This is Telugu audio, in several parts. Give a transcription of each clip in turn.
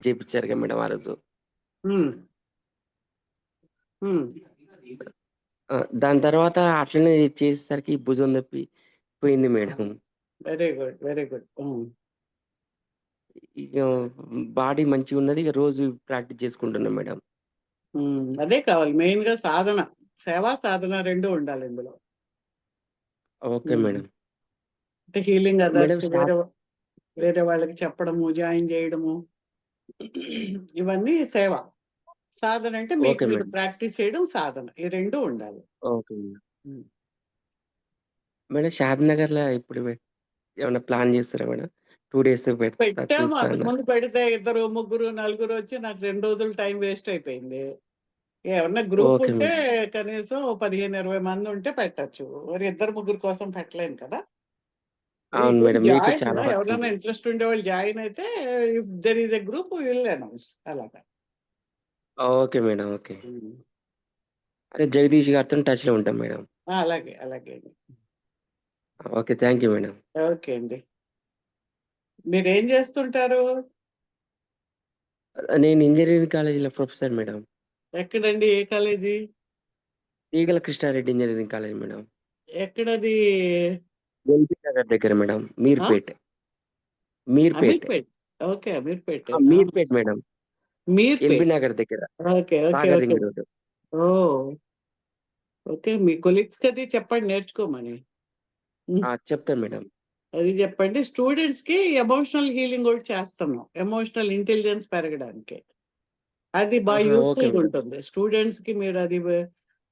చేపిచ్చారుగా మేడం ఆ రోజు. హ్మ్. హ్మ్. దాని తర్వాత అట్లనే చేసేసరికి భుజం నొప్పి పోయింది madam. Very good. Very good. హ్మ్. ఇగ బాడీ మంచిగున్నది. ఇగ రోజు ప్రాక్టీస్ చేసుకుంటున్నా మేడం. అదే కావాలి మెయిన్‌గా సాధన. సేవా, సాధన 2 ఉండాలి ఇందులో. ఓకే హ్మ్. మేడం. అంటే హీలింగ్ మేడం అదర్స్ వేరే వేరే వాళ్ళకి చెప్పడము, జాయిన్ చేయడము ఇవన్నీ సేవ. సాధన అంటే మీకు ఓకే మీరు మేడం. ప్రాక్టీస్ చేయడం సాధన. ఈ 2 ఉండాలి. Okay madam. హ్మ్. మేడం షాద్‌నగర్‌లో ఇప్పుడు ఏమన్నా ప్లాన్ చేస్తారా మేడం? 2 డేస్ పెడతా పెట్టాము. చూస్తా అన్నారు. అంతకుముందు పెడితే ఇద్దరు, ముగ్గురు, నలుగురు వచ్చి నాకు 2 రోజులు టైం వేస్ట్ అయిపోయింది. ఏమన్నా గ్రూప్ ఓకే ఉంటే మేడం. కనీసం 15, 20 మంది ఉంటే పెట్టొచ్చు. మరి ఇద్దరు, ముగ్గురు కోసం పెట్టలేను కదా! యూ అవును కెన్ మేడం. మీకు జాయిన్. చాలా వర్క్స్ ఎవరైనా ఉంటాయి. ఇంట్రెస్ట్ ఉండేవాళ్ళు జాయిన్ అయితే if there is a group we will announce అలాగా. Okay madam. ఓకే. హ్మ్. అదే జగదీష్ గారితోని టచ్‌లో ఉంటాం మేడం. అలాగే. అలాగే అండి. Okay. Thank you madam. Okay అండి. మీరేం చేస్తుంటారు? నేను ఇంజినీరింగ్ కాలేజీలో ప్రొఫెసర్ మేడం. ఎక్కడండి? ఏ college? Eegala Krishnareddy engineering college madam. ఎక్కడది? ఎల్బీ నగర్ దగ్గర మేడం. ఆ? మీర్‌పేట్. మీర్‌పేట్. అమీర్‌పేట్. ఓకే. అమీర్‌పేటేనా? మీర్‌పేట్ మేడం. ఎల్బీ మీర్‌పేట్. నగర్ దగ్గర. Okay. Okay. Sagar okay. Ring road. ఓహ్! ఓకే. మీ కొలీగ్స్‌కి అది చెప్పండి నేర్చుకోమని. హ్మ్. చెప్తాను మేడం. అది చెప్పండి. స్టూడెంట్స్‌కి ఎమోషనల్ హీలింగ్ కూడా చేస్తున్నాం. ఎమోషనల్ ఇంటెలిజెన్స్ పెరగడానికి. అది ఆహా! ఓకే యూజ్‌ఫుల్‌గా మేడం. ఉంటుంది. స్టూడెంట్స్‌కి మీరు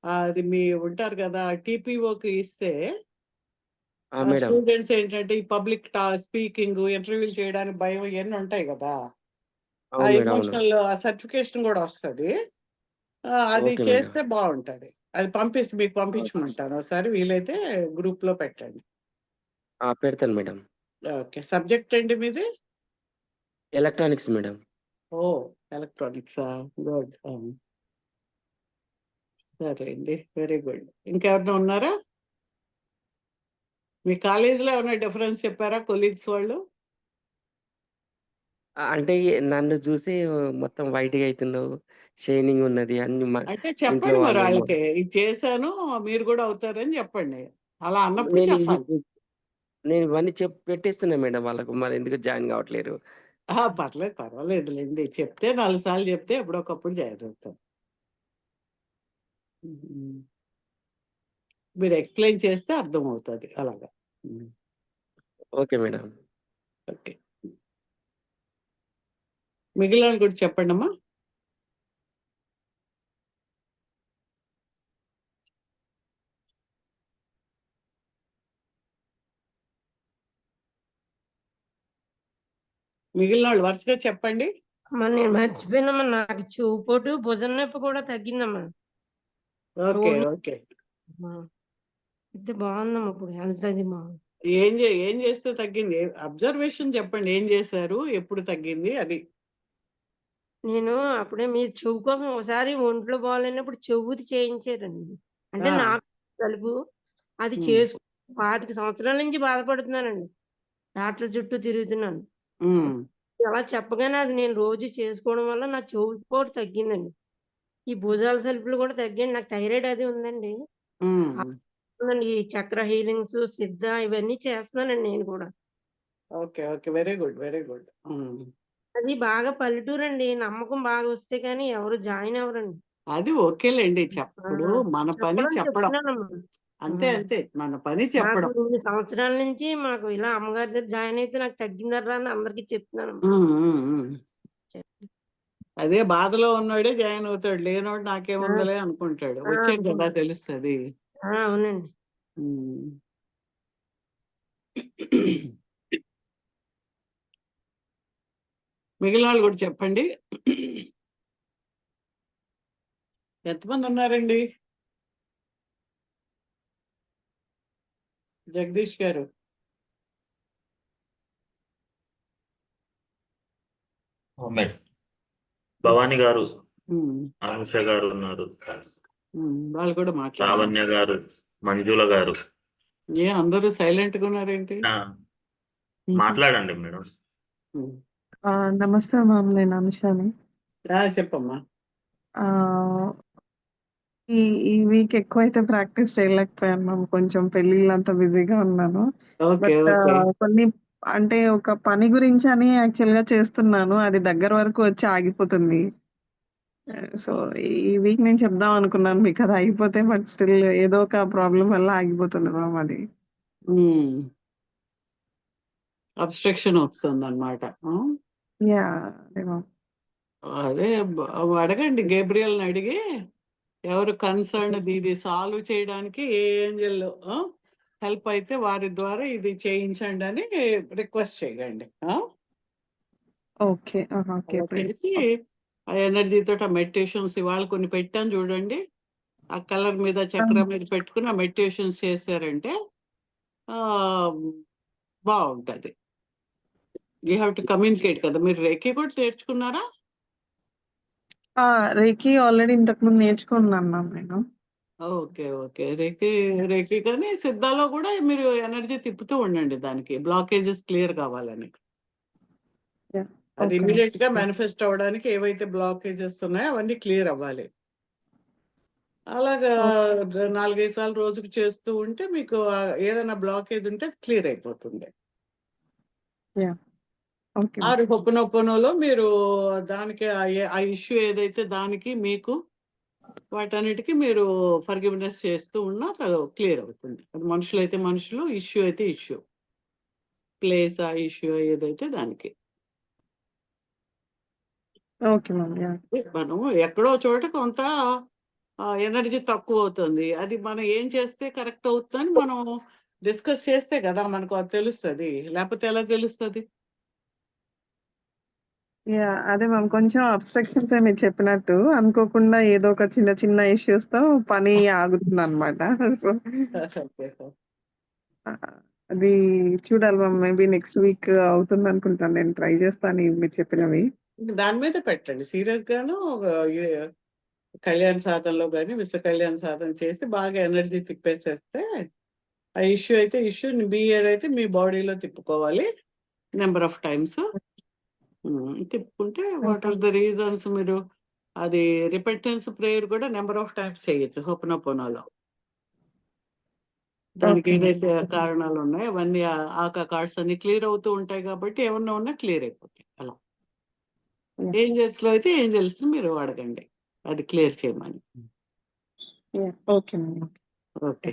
అది మీ ఉంటారు కదా! టీపీఓకి ఇస్తే మేడం. స్టూడెంట్స్ ఏంటంటే ఈ పబ్లిక్ స్పీకింగ్, ఇంటర్వ్యూలు చేయడానికి భయం ఇయన్నీ ఉంటాయి గదా! ఆ అవును మేడం. అవును. ఎమోషనల్ సర్టిఫికేషన్ గూడా వస్తది. అది ఓకే మేడం. చేస్తే బావుంటది. అది మీకు ఓకే. పంపించమంటాను. ఒకసారి వీలైతే గ్రూప్‌లో పెట్టండి. పెడతాను మేడం. ఓకే. సబ్జెక్ట్ ఏంటి మీది? Electronics madam. ఓహ్! ఎలక్ట్రానిక్సా? గుడ్. సరే అండి. Very good. ఇంకెవరైనా ఉన్నారా? మీ కాలేజీలో ఏమైనా డిఫరెన్స్ చెప్పారా కొలీగ్స్ వాళ్ళు? అంటే నన్ను చూసి మొత్తం వైట్‌గా అయితున్నావు, షైనింగ్ ఉన్నది అన్ని అయితే ఇంట్లో చెప్పండి మరి వాళ్ళు ఆళ్ళకి. ఇది చేశాను మీరు గూడా అవుతారని చెప్పండి. అలా అన్నప్పుడు నేను చెప్పాలి. నేను ఇవన్నీ పెట్టేస్తున్నా మేడం వాళ్ళకు. మరెందుకు జాయిన్ కావట్లేరు? పర్లేదు పర్వాలేదులెండి. చెప్తే 4 సార్లు చెప్తే ఎప్పుడోకప్పుడు జాయిన్ అవుతారు. హ్మ్. మీరు ఎక్స్‌ప్లెయిన్ చేస్తే అర్థమవుతది అలాగా. హ్మ్. Okay madam. ఓకే. మిగిలినవి కూడా చెప్పండమ్మా. మిగిలినోళ్ళు వరుసగా చెప్పండి. అమ్మ నేను మర్చిపోయానమ్మా. నాకు చెవుపోటు, భుజం నొప్పి కూడా తగ్గిందమ్మా. ఓకే. Road okay. అయితే బాగుందమ్మా ఇప్పుడు హెల్త్ అది బాగుంది. ఏం చేస్తే తగ్గింది? అబ్జర్వేషన్ చెప్పండి. ఏం చేశారు? ఎప్పుడు తగ్గింది? అది. నేను అప్పుడే మీ చెవు కోసం ఒకసారి ఒంట్లో బాగాలేనప్పుడు చెవుది చేయించారండి. అంటే ఆ! నాకు జలుబు అది హ్మ్. చేసుకు 25 సంవత్సరాల నుంచి బాధపడుతున్నానండి. డాక్టర్ చుట్టూ తిరుగుతున్నాను. హ్మ్. అలా చెప్పగానే అది నేను రోజు చేసుకోవడం వల్ల నా చెవుపోటు తగ్గిందండి. ఈ భుజాల సలుపులు కూడా తగ్గాయండి. నాకు థైరాయిడ్ అది ఉందండి. హ్మ్. అవునండి. ఈ చక్ర హీలింగ్స్, సిద్ధ ఇవన్నీ చేస్తున్నానండి నేను కూడా. Okay. Okay. Very good. Very good. హ్మ్. అది బాగా పల్లెటూరండి. నమ్మకం బాగా వస్తే గాని ఎవరు జాయిన్ అవ్వరండి. అది ఓకేలెండి. ఆ! ఇప్పుడు మన పని చెప్పడం చెప్పడం. చెప్తున్నానమ్మా. అంతే. హ్మ్. అంతే. మన పని నాకు చెప్పడం. ఇన్ని సంవత్సరాల నుంచి మాకు ఇలా అమ్మగారి దగ్గర జాయిన్ అయితే నాకు తగ్గిందర్రా అని అందరికి చెప్తున్నానమ్మా. హ్మ్. హ్మ్. హ్మ్. చెప్ అదే బాధలో ఉన్నోడే జాయిన్ అవుతాడు. లేనోడు ఆ! నాకేముందిలే అనుకుంటాడు. ఆ! వచ్చాక కదా అవును. తెలుస్తది. అవునండి. హ్మ్. మిగిలినోళ్ళు కూడా చెప్పండి. ఎంతమంది ఉన్నారండి? జగదీష్ గారు. మేడం భవాని గారు, హ్మ్. అనుష గారు ఉన్నారు, వాళ్ళు కూడా మాట్లాడండి. లావణ్య గారు, మంజుల గారు. అందరూ సైలెంట్‌గా ఉన్నారేంటి? ఆ, మాట్లాడండి మేడం. హ్మ్. నమస్తే మ్యామ్. నేను అనుషాని. చెప్పమ్మా. ఆహ్, ఈ ఈ వీక్ ఎక్కువైతే ప్రాక్టీస్ చేయలేకపోయాను మ్యామ్. కొంచెం పెళ్ళిళ్ళంతా బిజీగా ఉన్నాను. ఓకే. But okay. కొన్ని అంటే ఒక పని గురించని యాక్చువల్‌గా చేస్తున్నాను. అది దగ్గర వరకు వచ్చి ఆగిపోతుంది. సో, ఈ వీక్ నేను చెప్దాం అనుకున్నాను మీకు అది అయిపోతే, బట్ స్టిల్ ఏదో ఒక ప్రాబ్లమ్ వల్ల ఆగిపోతుంది మ్యామ్ అది. అబ్స్ట్రక్షన్ వస్తుందన్నమాట. యాహ్! అదే మ్యామ్. అదే అడగండి గేబ్రియల్ని అడిగి ఎవరు కన్సర్న్ ఇది సాల్వ్ చేయడానికి ఏ ఏంజల్ హెల్ప్ అయితే వారి ద్వారా ఇది చేయించండి అని రిక్వెస్ట్ చేయండి. ఓకే. ఓకే. అలా చేసి ఆ ఎనర్జీ తోటి ఆ మెడిటేషన్స్ ఇవాళ కొన్ని పెట్టాను చూడండి. ఆ కలర్ మీద చక్రం మీద పెట్టుకుని ఆ మెడిటేషన్స్ చేశారంటే బాగుంటది. యూ హ్యావ్ టు కమ్యూనికేట్ కదా. మీరు రేఖీ కూడా నేర్చుకున్నారా? రేకి ఆల్రెడీ ఇంతకుముందు నేర్చుకున్నాను మ్యామ్ నేను. ఓకే. ఓకే. రేఖీ కానీ సిద్ధాలో కూడా మీరు ఎనర్జీ తిప్పుతూ ఉండండి దానికి బ్లాకేజెస్ క్లియర్ కావాలని. యాహ్! అది ఓకే. ఇమీడియట్ గా మేనిఫెస్ట్ అవ్వడానికి ఏవైతే బ్లాకేజెస్ ఉన్నాయో అవన్నీ క్లియర్ అవ్వాలి. అలాగా 4-5 సార్లు రోజుకు చేస్తూ ఉంటే మీకు ఏదైనా బ్లాకేజ్ ఉంటే క్లియర్ అయిపోతుంది. యాహ్! ఓకే. ఆరు హొప్పనొప్పనోలో మీరు దానికి ఆ ఇష్యూ ఏదైతే దానికి మీకు వాటన్నిటికీ మీరు ఫర్గివ్‌నెస్ చేస్తూ ఉన్నా క్లియర్ అవుతుంది. అది మనుషులైతే మనుషులు, ఇష్యూ అయితే ఇష్యూ. ప్లేస్ ఆ ఇష్యూ ఏదైతే దానికి. Okay ma'am. యాహ్! మనం ఎక్కడో చోట కొంత ఎనర్జీ తక్కువ అవుతుంది. అది మనం ఏం చేస్తే కరెక్ట్ అవుతుందని మనం డిస్కస్ చేస్తే కదా మనకు అది తెలుస్తది. లేకపోతే ఎలా తెలుస్తది? యాహ్! అదే మ్యామ్. కొంచెం అబ్‌స్ట్రక్షన్సే మీరు చెప్పినట్టు. అనుకోకుండా ఏదో ఒక చిన్న చిన్న ఇష్యూస్‌తో పని ఆగుతుందనమాట. So, okay. అది చూడాలి మ్యామ్. మేబీ నెక్స్ట్ వీక్ అవుతుందనుకుంటాను. నేను ట్రై చేస్తాను మీరు చెప్పినవి. దాని మీద పెట్టండి. సీరియస్ గాను ఏ కళ్యాణ సాధనలో గాని, విశ్వ కళ్యాణ సాధన చేసి బాగా ఎనర్జీ తిప్పేసేస్తే ఆ ఇష్యూ అయితే ఇష్యూ మీ ఏదైతే మీ బాడీలో తిప్పుకోవాలి నెంబర్ ఆఫ్ టైమ్స్. తిప్పుకుంటే వాట్ ఆర్ ద రీజన్స్ మీరు అది రిపెంటెన్స్ ప్రేయర్ కూడా నెంబర్ ఆఫ్ టైమ్స్ చేయొచ్చు హోపనోపోనోలో. దానికి ఓకే. ఏదైతే కారణాలు ఉన్నాయో అవన్నీ ఆకా కార్డ్స్ అన్ని క్లియర్ అవుతూ ఉంటాయి కాబట్టి ఏమన్నా ఉన్నా క్లియర్ అయిపోతాయి. అలా యాహ్! ఏంజల్స్ లో అయితే ఏంజల్స్ మీరు అడగండి అది క్లియర్ చేయమని. Yeah! Okay ma'am. Okay.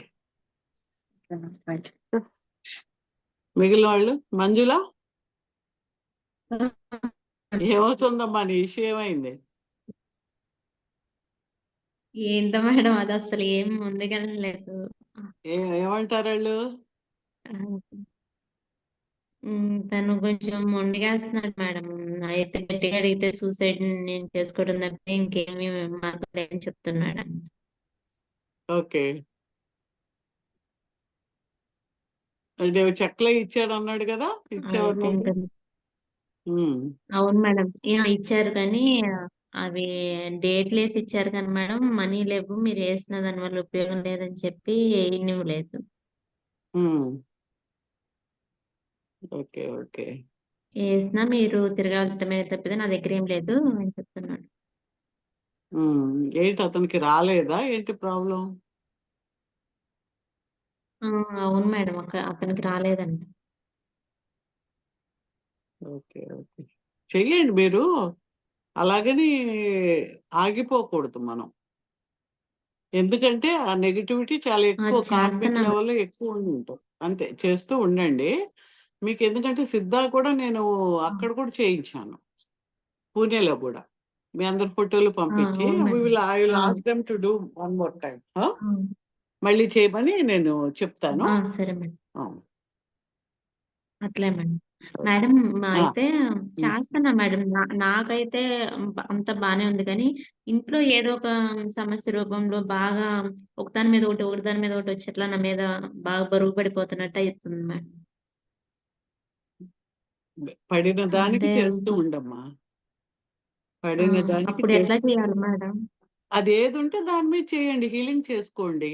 Okay ma'am. Thank you. మిగిలిన వాళ్ళు మంజుల ఏమవుతుందమ్మా నీ ఇష్యూ ఏమైంది? ఏంటో మేడం అది అసలు ఏం ముందుకెళ్ళలేదు. ఏమంటారు వాళ్ళు? తను కొంచెం మొండిగేస్తున్నాడు మేడం. అయితే గట్టిగా అడిగితే సూసైడ్ నేను చేసుకోవడం తప్పితే ఇంకేమీ మార్గం లేదని చెప్తున్నాడు. ఓకే. అంటే చెక్లే ఇచ్చాడు అన్నాడు కదా, ఇచ్చేవారు నువ్వు? ఉంటుంది. ఉమ్. అవును మేడం. ఇచ్చారు కానీ అవి డేట్లు వేసి ఇచ్చారు కానీ మేడం మనీ లేవు, మీరు వేసిన దాని వల్ల ఉపయోగం లేదని చెప్పి వేయనివ్వలేదు. ఉమ్. ఓకే. ఓకే. వేసినా మీరు తిరగటమే తప్పితే నా దగ్గర ఏం లేదు అని చెప్తున్నాడు. ఏంటి అతనికి రాలేదా ఏంటి ప్రాబ్లం? అవును మేడం. అతనికి రాలేదండి. ఓకే. ఓకే. చెయ్యండి మీరు. అలాగని ఆగిపోకూడదు మనం. ఎందుకంటే ఆ నెగటివిటీ చాలా ఎక్కువ కార్మిక్ చేస్తున్నాం. లెవెల్లో ఎక్కువ ఉండి ఉంటుంది. అంతే చేస్తూ ఉండండి. మీకు ఎందుకంటే సిద్ధా కూడా నేను అక్కడ కూడా చేయించాను, పూణేలో కూడా. మీ అందరి ఫోటోలు పంపించి అవును madam. I will ask them to do one more time. అవును. మళ్ళీ చేయమని నేను చెప్తాను. సరే మేడం. అవును. అట్లే మేడం. ఓకే. మేడం ఆ, అయితే ఉమ్. చేస్తున్నా మేడం. నాకైతే అంత బానే ఉంది కానీ ఇంట్లో ఏదో ఒక సమస్య రూపంలో బాగా ఒకదాని మీద ఒకటి, ఒకదాని మీద ఒకటి వచ్చి అట్లా నా మీద బాగా బరువు పడిపోతున్నట్టు అవుతుంది మేడం. పడిన దానికి అంటే చేస్తూ ఉండమ్మా. పడిన దానికి అప్పుడు ఎట్లా చేయాలి మేడం? అది ఏది ఉంటే దాని మీద చేయండి, హీలింగ్ చేసుకోండి.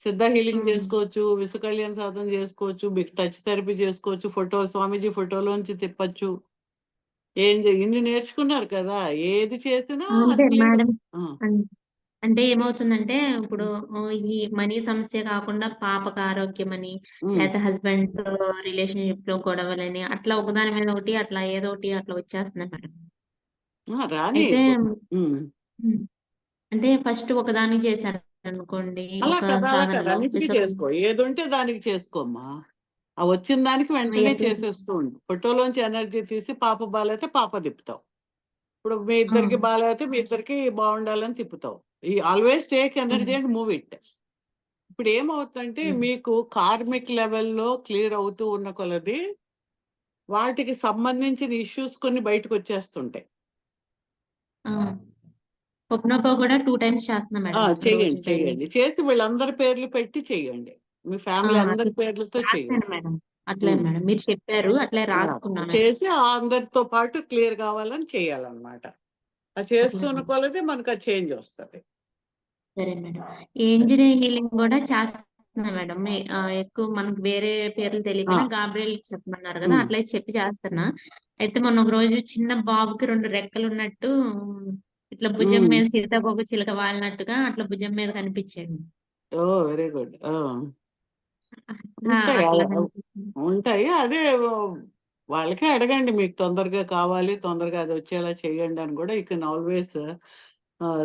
సిద్ధ హీలింగ్ చేసుకోవచ్చు, విశ్వ కళ్యాణ సాధన చేసుకోవచ్చు, మీకు టచ్ థెరపీ చేసుకోవచ్చు, స్వామీజీ ఫోటోలోంచి తిప్పచ్చు. ఇన్ని నేర్చుకున్నారు కదా, ఏది చేసినా అంటే అది క్లియర్. మేడం అంటే ఏమవుతుందంటే ఇప్పుడు ఈ మనీ సమస్య కాకుండా పాపకు ఆరోగ్యం అని లేకపోతే హస్బెండ్ రిలేషన్షిప్ లో గొడవలని అట్లా ఒకదాని మీద ఒకటి అట్లా ఏదో ఒకటి అట్లా వచ్చేస్తుంది మేడం. రాని అయితే ఉమ్. అంటే ఫస్ట్ ఒకదానికి చేశారు అనుకోండి అలా ఒక కదా సాధనలో అన్నిటికీ చేసుకో, ఏది ఉంటే దానికి చేసుకోమ్మా. ఆ వచ్చిన దానికి వెంటనే ఎట్లా? చేసేస్తూ ఉండు. ఫోటోలోంచి ఎనర్జీ తీసి పాప బాగాలేతే పాప తిప్పుతావు. ఇప్పుడు మీ ఇద్దరికి బాగాలేతే మీ ఇద్దరికి బాగుండాలని తిప్పుతావు. ఈ always take energy and move it. ఇప్పుడు ఏమవుతుందంటే మీకు కార్మిక్ లెవెల్లో క్లియర్ అవుతూ ఉన్న కొలది వాటికి సంబంధించిన ఇష్యూస్ కొన్ని బయటకు వచ్చేస్తుంటాయి. పొప్నోపో కూడా 2 times చేస్తున్నా మేడం చెయ్యండి రోజు డైలీ. చెయ్యండి, చేసి వీళ్ళందరి పేర్లు పెట్టి చెయ్యండి. మీ ఫ్యామిలీ అందరి పేర్లతో చెయ్యండి. రాస్తాను మేడం. అట్లే మేడం మీరు చెప్పారు అట్లే రాసుకున్నాను. చేసి అందరితో పాటు క్లియర్ కావాలని చేయాలన్నమాట. అది చేస్తున్న కొలది మనకు ఆ చేంజ్ వస్తుంది. సరే మేడం. ఏంజల్ హీలింగ్ కూడా చేస్తున్నా మేడం. ఎక్కువ మనకు వేరే పేర్లు తెలియకపోయినా గాబ్రియల్ చెప్పమన్నారు కదా, అట్లా చెప్పి చేస్తున్నా. అయితే మొన్న ఒక రోజు చిన్న బాబుకి 2 రెక్కలు ఉన్నట్టు ఇట్లా భుజం మీద సీతాకోక చిలక వాలినట్టుగా అట్లా భుజం మీద కనిపించాడు. ఓ వెరీ గుడ్. అట్లా కనిపించింది. ఉంటాయి. అదే వాళ్ళకే అడగండి, మీకు తొందరగా కావాలి, తొందరగా అది వచ్చేలా చేయండి అని కూడా. You can always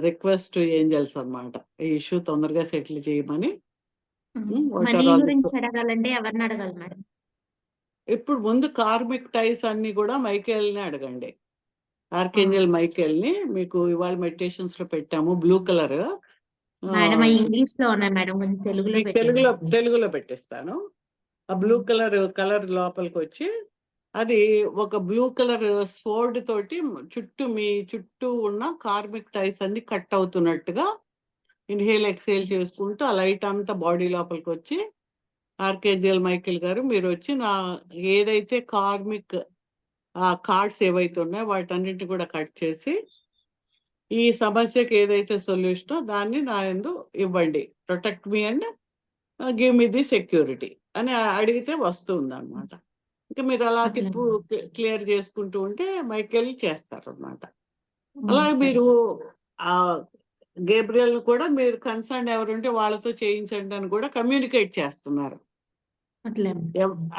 request angels అన్నమాట, ఈ ఇష్యూ తొందరగా సెటిల్ చేయమని. మనీ గురించి అడగాలంటే ఎవరిని అడగాలి మేడం? ఇప్పుడు ముందు కార్మిక్ టైస్ అన్ని కూడా మైకేల్ని అడగండి. ఆర్కేంజల్ మైకేల్ని మీకు ఇవాళ మెడిటేషన్స్ లో పెట్టాము. బ్లూ కలర్ మేడం ఇంగ్లీష్ లో ఉన్నాయి మేడం, కొంచెం తెలుగులో తెలుగులో పెట్టిస్తాను. ఆ బ్లూ కలర్ లోపలికి వచ్చి అది ఒక బ్లూ కలర్ స్వోర్డ్ తోటి మీ చుట్టూ ఉన్న కార్మిక్ టైస్ అన్ని కట్ అవుతున్నట్టుగా ఇన్హేల్ ఎక్సేల్ చేసుకుంటూ ఆ లైట్ అంతా బాడీ లోపలికి వచ్చి, ఆర్కేంజల్ మైకేల్ గారు మీరు వచ్చి నా ఏదైతే కార్మిక్ కార్డ్స్ ఏవైతే ఉన్నాయో వాటన్నిటిని కూడా కట్ చేసి ఈ సమస్యకి ఏదైతే సొల్యూషనో దాన్ని నా యందు ఇవ్వండి, protect me and give me the security అని అడిగితే వస్తుంది అనమాట. ఇంకా మీరు అలా తిప్పు క్లియర్ చేసుకుంటూ ఉంటే మైకేల్ చేస్తారు అనమాట. అలాగే మీరు ఆ గేబ్రియల్ కూడా మీరు కన్సర్న్ ఎవరుంటే వాళ్ళతో చేయించండి అని కూడా కమ్యూనికేట్ చేస్తున్నారు.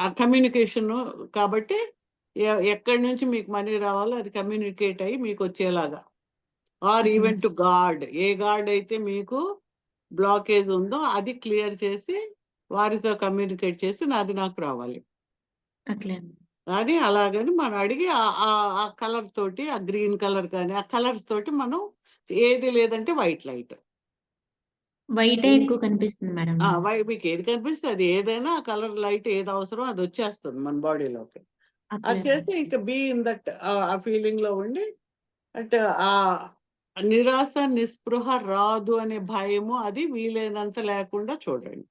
ఆ కమ్యూనికేషన్ కాబట్టి ఎక్కడి నుంచి మీకు మనీ రావాలో అది కమ్యూనికేట్ అయ్యి మీకు వచ్చేలాగా, ఆర్ ఈవెన్ టు గాడ్, ఏ గాడ్ అయితే మీకు బ్లాకేజ్ ఉందో అది క్లియర్ చేసి వారితో కమ్యూనికేట్ చేసి నాది నాకు రావాలి అని. అలాగని మనం అడిగి ఆ కలర్ తోటి, ఆ గ్రీన్ కలర్ కానీ ఆ కలర్స్ తోటి మనం ఏది లేదంటే వైట్ లైట్, వైట్ ఎక్కువ కనిపిస్తుంది మేడం. మీకు ఏది కనిపిస్తే అది, ఏదైనా ఆ కలర్ లైట్ ఏది అవసరం అది వచ్చేస్తుంది మన బాడీలోకి. అది చేసి ఇంకా బీ ఇన్ దట్ ఆ ఫీలింగ్ లో ఉండి, అంటే ఆ నిరాశ నిస్పృహ రాదు అనే భయము అది వీలైనంత లేకుండా చూడండి.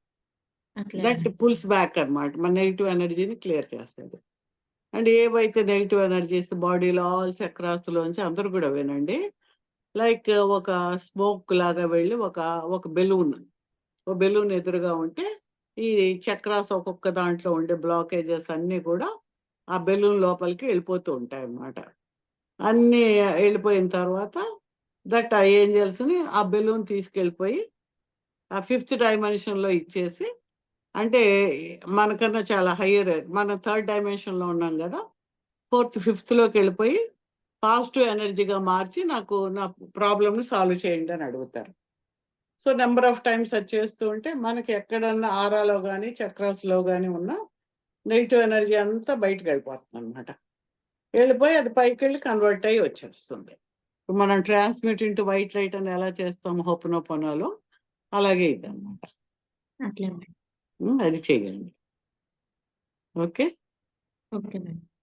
దట్ పుల్స్ బ్యాక్ అన్నమాట, మన నెగిటివ్ ఎనర్జీని క్లియర్ చేస్తుంది. అండ్ ఏవైతే నెగిటివ్ ఎనర్జీస్ బాడీలో ఆల్ చక్రాస్ లోంచి అందరూ కూడా వినండి, లైక్ ఒక స్మోక్ లాగా వెళ్ళి ఒక బెలూన్ ఎదురుగా ఉంటే ఈ చక్రాస్ ఒక్కొక్క దాంట్లో ఉండే బ్లాకేజెస్ అన్ని కూడా ఆ బెలూన్ లోపలికి వెళ్ళిపోతూ ఉంటాయి అన్నమాట. అన్ని వెళ్ళిపోయిన తర్వాత దట్ ఆ ఏంజల్స్ ని ఆ బెలూన్ తీసుకెళ్ళిపోయి ఆ 5th డైమెన్షన్ లో ఇచ్చేసి, అంటే మనకన్నా చాలా హయ్యర్, మనం 3rd డైమెన్షన్ లో ఉన్నాం కదా, 4th 5th లోకి వెళ్ళిపోయి పాజిటివ్ ఎనర్జీగా మార్చి నాకు నా ప్రాబ్లమ్ని సాల్వ్ చేయండి అని అడుగుతారు. సో నెంబర్ ఆఫ్ టైమ్స్ అది చేస్తూ ఉంటే మనకి ఎక్కడన్నా ఆరాలో కానీ చక్రాస్లో కానీ ఉన్న నెగిటివ్ ఎనర్జీ అంతా బయటకు వెళ్ళిపోతుంది అనమాట. వెళ్ళిపోయి అది పైకి వెళ్ళి కన్వర్ట్ అయ్యి వచ్చేస్తుంది. మనం ట్రాన్స్మిట్ ఇంటూ వైట్ లైట్ అని ఎలా చేస్తాం హోపనోపోనోలో, అలాగే ఇది అనమాట. అది చేయండి. ఓకే.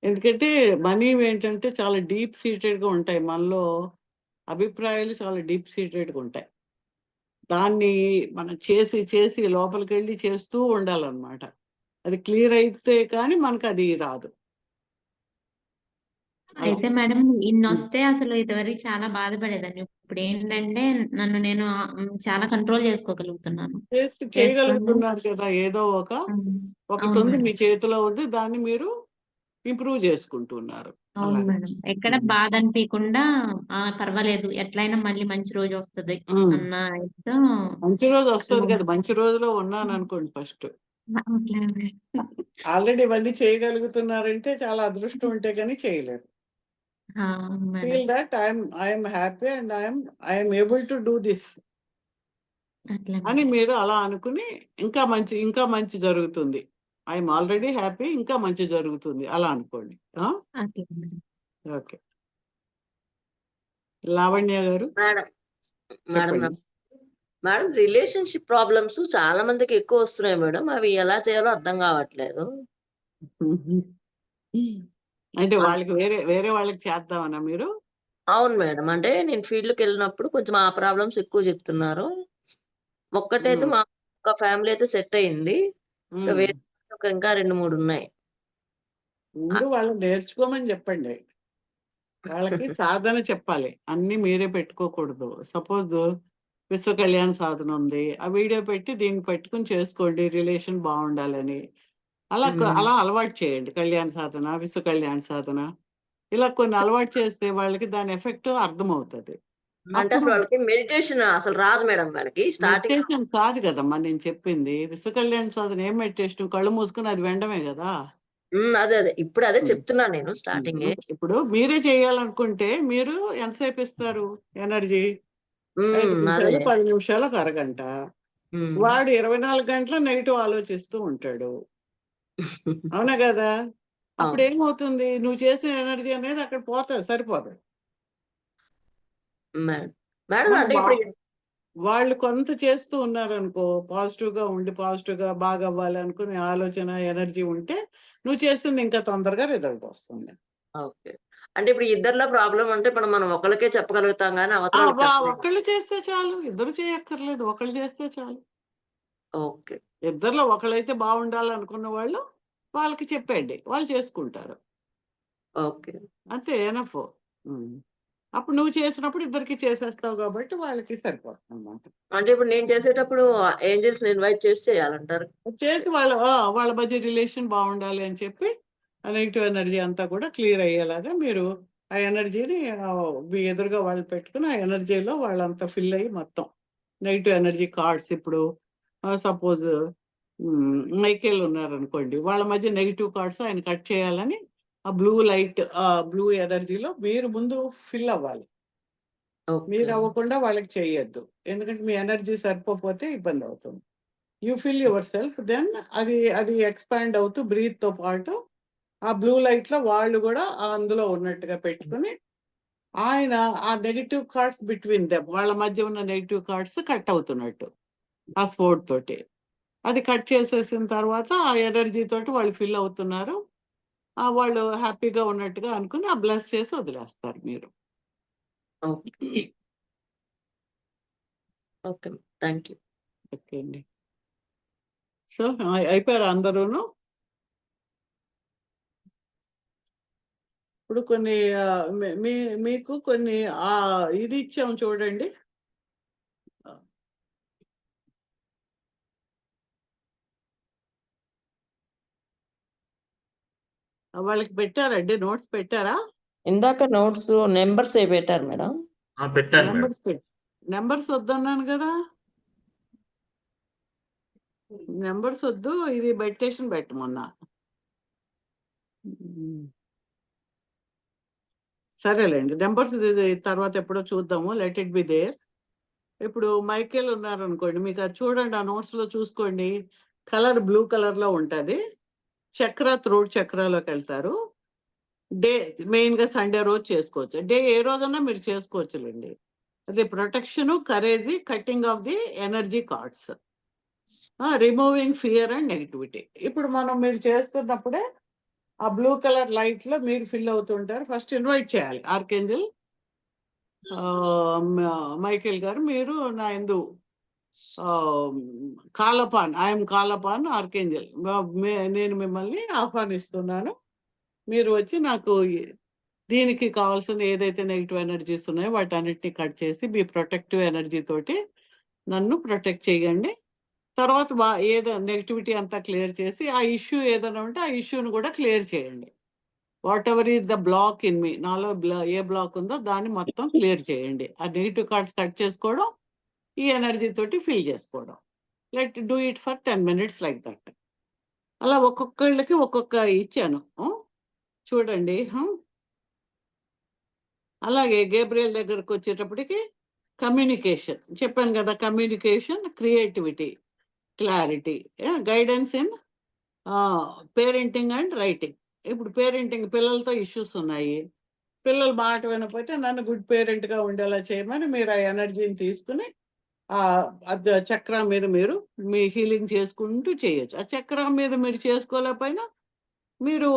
ఎందుకంటే మనీ ఏంటంటే చాలా డీప్ సీటెడ్గా ఉంటాయి, మనలో అభిప్రాయాలు చాలా డీప్ సీటెడ్గా ఉంటాయి. దాన్ని మనం చేసి చేసి లోపలికి వెళ్ళి చేస్తూ ఉండాలన్నమాట. అది క్లియర్ అయితే కానీ మనకు అది రాదు. అయితే మేడం ఇన్ని వస్తే అసలు ఇదివరకు చాలా బాధపడేదాన్ని. ఇప్పుడు ఏంటంటే నన్ను నేను చాలా కంట్రోల్ చేసుకోగలుగుతున్నాను. చేయగలుగుతున్నారు కదా, ఏదో ఒకటి ఉంది మీ చేతిలో ఉంది, దాన్ని మీరు ఇంప్రూవ్ చేసుకుంటున్నారు. అవును అలాగే. మేడం. ఎక్కడ ఉమ్. బాధ అనిపించకుండా పర్వాలేదు ఎట్లయినా మళ్ళీ మంచి రోజు వస్తది ఉమ్. అన్న ఇదితో మంచి రోజు వస్తుంది అట్లా కదా, మంచి రోజులో ఉన్నాను అనుకోండి ఫస్ట్. అట్లా మేడం. ఆల్రెడీ ఇవన్నీ చేయగలుగుతున్నారంటే చాలా అదృష్టం ఉంటే కానీ చేయలేరు. అవును madam. Feel that I'm happy and I'm able to do this అట్లా అని మేడం. మీరు అలా అనుకుని ఇంకా మంచి జరుగుతుంది. ఐఎమ్ ఆల్రెడీ హ్యాపీ, ఇంకా మంచి జరుగుతుంది అలా అనుకోండి. అట్లా మేడం. ఓకే. లావణ్య గారు మేడం మేడం చెప్పండి. మేడం రిలేషన్షిప్ ప్రాబ్లమ్స్ చాలా మందికి ఎక్కువ వస్తున్నాయి మేడం. అవి ఎలా చేయాలో అర్థం కావట్లేదు. అంటే వాళ్ళకి వేరే వాళ్ళకి చేద్దామన్నా మీరు? అవును మేడం. అంటే నేను ఫీల్డ్కి వెళ్ళినప్పుడు కొంచెం ఆ ప్రాబ్లమ్స్ ఎక్కువ చెప్తున్నారు. ఒక్కటైతే మా ఒక ఫ్యామిలీ అయితే సెట్ అయింది. ఇంకా వేరే ఇంకా 2, 3 ఉన్నాయి. ముందు వాళ్ళు నేర్చుకోమని చెప్పండి. వాళ్ళకి సాధన చెప్పాలి, అన్ని మీరే పెట్టుకోకూడదు. సపోజ్ విశ్వ కళ్యాణ సాధన ఉంది, ఆ వీడియో పెట్టి దీన్ని పెట్టుకుని చేసుకోండి రిలేషన్ బాగుండాలని. అలా అలవాటు చేయండి. కళ్యాణ సాధన, విశ్వ కళ్యాణ సాధన, ఇలా కొన్ని అలవాటు చేస్తే వాళ్ళకి దాని ఎఫెక్ట్ అర్థమవుతుంది. అంటే అసలు వాళ్ళకి మెడిటేషన్ అసలు రాదు మేడం. వాళ్ళకి స్టార్టింగ్ మెడిటేషన్ కాదు కదమ్మా నేను చెప్పింది. విశ్వ కళ్యాణ సాధన ఏం మెడిటేషన్? కళ్ళు మూసుకుని అది వెండమే కదా. అదే ఇప్పుడు అదే చెప్తున్నా నేను స్టార్టింగ్. ఇప్పుడు మీరే చేయాలనుకుంటే మీరు ఎంతసేపు ఇస్తారు ఎనర్జీ? 5 నిమిషాలు, అదే 10 నిమిషాలు, ఒక అరగంట. వాడు 24 గంటలు నెగిటివ్ ఆలోచిస్తూ ఉంటాడు. అవునా కదా? అప్పుడు ఏమవుతుంది? నువ్వు చేసే ఎనర్జీ అనేది అక్కడ పోతుంది, సరిపోదు. మేడం అంటే ఇప్పుడు వాళ్ళు కొంత చేస్తూ ఉన్నారనుకో, పాజిటివ్ గా ఉండి పాజిటివ్ గా బాగా అవ్వాలి అనుకునే ఆలోచన ఎనర్జీ ఉంటే నువ్వు చేసింది ఇంకా తొందరగా రిజల్ట్ వస్తుంది. ఓకే. అంటే ఇప్పుడు ఇద్దరిలో ప్రాబ్లం అంటే ఇప్పుడు మనం ఒకళ్ళకే చెప్పగలుగుతాం గానీ అవతల వాళ్ళకి చెప్పలేం. ఒకళ్ళు చేస్తే చాలు, ఇద్దరు చేయక్కర్లేదు, ఒకళ్ళు చేస్తే చాలు. ఓకే. ఇద్దరిలో ఒకళ్ళైతే బాగుండాలనుకున్న వాళ్ళు వాళ్ళకి చెప్పండి, వాళ్ళు చేసుకుంటారు. ఓకే. అంతే, ఎనఫ్. అప్పుడు నువ్వు చేసినప్పుడు ఇద్దరికి చేసేస్తావు కాబట్టి వాళ్ళకి సరిపోతుంది అన్నమాట. అంటే ఇప్పుడు నేను చేసేటప్పుడు ఏంజెల్స్ ఇన్వైట్ చేసి చేయాలంటారు? చేసి వాళ్ళ మధ్య రిలేషన్ బాగుండాలి అని చెప్పి ఆ నెగిటివ్ ఎనర్జీ అంతా కూడా క్లియర్ అయ్యేలాగా మీరు ఆ ఎనర్జీని మీ ఎదురుగా వాళ్ళు పెట్టుకుని ఆ ఎనర్జీలో వాళ్ళంతా ఫిల్ అయ్యి మొత్తం నెగిటివ్ ఎనర్జీ కార్డ్స్. ఇప్పుడు సపోజ్ మైకేల్ ఉన్నారనుకోండి, వాళ్ళ మధ్య నెగిటివ్ కార్డ్స్ ఆయన కట్ చేయాలని ఆ బ్లూ లైట్, ఆ బ్లూ ఎనర్జీలో మీరు ముందు ఫిల్ అవ్వాలి. మీరు అవ్వకుండా వాళ్ళకి చేయొద్దు, ఎందుకంటే మీ ఎనర్జీ సరిపోతే ఇబ్బంది అవుతుంది. You fill yourself, then అది ఎక్స్పాండ్ అవుతూ బ్రీత్ తో పాటు ఆ బ్లూ లైట్ లో వాళ్ళు కూడా అందులో ఉన్నట్టుగా పెట్టుకుని ఆయన ఆ నెగిటివ్ కార్డ్స్ బిట్వీన్ దెమ్, వాళ్ళ మధ్య ఉన్న నెగిటివ్ కార్డ్స్ కట్ అవుతున్నట్టు ఆ స్పోర్ట్ తోటి అది కట్ చేసేసిన తర్వాత ఆ ఎనర్జీ తోటి వాళ్ళు ఫిల్ అవుతున్నారు, వాళ్ళు హ్యాపీగా ఉన్నట్టుగా అనుకుని ఆ బ్లెస్ చేసి వదిలేస్తారు మీరు. Okay, thank you. ఓకే అండి. సో అయిపోయారు అందరూను? ఇప్పుడు కొన్ని మీకు కొన్ని ఇది ఇచ్చాము చూడండి. వాళ్ళకి పెట్టారండి, నోట్స్ పెట్టారా? ఇందాక నోట్స్ నెంబర్స్ ఏ పెట్టారు మేడం? పెట్టాను మేడం. నెంబర్స్ వద్దన్నాను కదా. నెంబర్స్ వద్దు, ఇది మెడిటేషన్ పెట్టమన్నా. సరేలేండి, నెంబర్స్ తర్వాత ఎప్పుడో చూద్దాము, లెట్ ఇట్ బి దేర్. ఇప్పుడు మైకేల్ ఉన్నారు అనుకోండి, మీకు అది చూడండి, ఆ నోట్స్ లో చూసుకోండి. కలర్ బ్లూ కలర్ లో ఉంటుంది. చక్ర, త్రోట్ చక్రాలోకి వెళ్తారు. డే మెయిన్ గా సండే రోజు చేసుకోవచ్చు. డే ఏ రోజన్నా మీరు చేసుకోవచ్చులేండి. అది protection, courage, cutting of the energy cards, removing fear and negativity. ఇప్పుడు మీరు చేస్తున్నప్పుడే ఆ బ్లూ కలర్ లైట్ లో మీరు ఫిల్ అవుతుంటారు. ఫస్ట్ ఇన్వైట్ చేయాలి ఆర్కేంజల్ మైకేల్ గారు, మీరు నా ఎందు కాలపాన్, ఐఎమ్ కాలపాన్ ఆర్కేంజల్, నేను మిమ్మల్ని ఆహ్వానిస్తున్నాను. మీరు వచ్చి నాకు దీనికి కావాల్సిన ఏదైతే నెగిటివ్ ఎనర్జీస్ ఉన్నాయో వాటన్నిటిని కట్ చేసి మీ ప్రొటెక్టివ్ ఎనర్జీ తోటి నన్ను ప్రొటెక్ట్ చేయండి. తర్వాత ఏదో నెగిటివిటీ అంతా క్లియర్ చేసి ఆ ఇష్యూ ఏదైనా ఉంటే ఆ ఇష్యూని కూడా క్లియర్ చేయండి. Whatever is the block in me, నాలో ఏ బ్లాక్ ఉందో దాన్ని మొత్తం క్లియర్ చేయండి. ఆ నెగిటివ్ కార్డ్స్ కట్ చేసుకోవడం, ఈ ఎనర్జీ తోటి ఫిల్ చేసుకోవడం. Let do it for 10 minutes like that. అలా ఒక్కొక్కళ్ళకి ఒక్కొక్క ఇచ్చాను, చూడండి. అలాగే గేబ్రియల్ దగ్గరకు వచ్చేటప్పటికి కమ్యూనికేషన్ చెప్పాను కదా, communication, creativity, clarity, guidance in parenting and writing. ఇప్పుడు పేరెంటింగ్, పిల్లలతో ఇష్యూస్ ఉన్నాయి, పిల్లలు మాట వినకపోతే నన్ను గుడ్ పేరెంట్గా ఉండేలా చేయమని మీరు ఆ ఎనర్జీని తీసుకుని చక్రం మీద మీరు మీ హీలింగ్ చేసుకుంటూ చేయొచ్చు. ఆ చక్రం మీద మీరు చేసుకోలేకపోయినా మీరు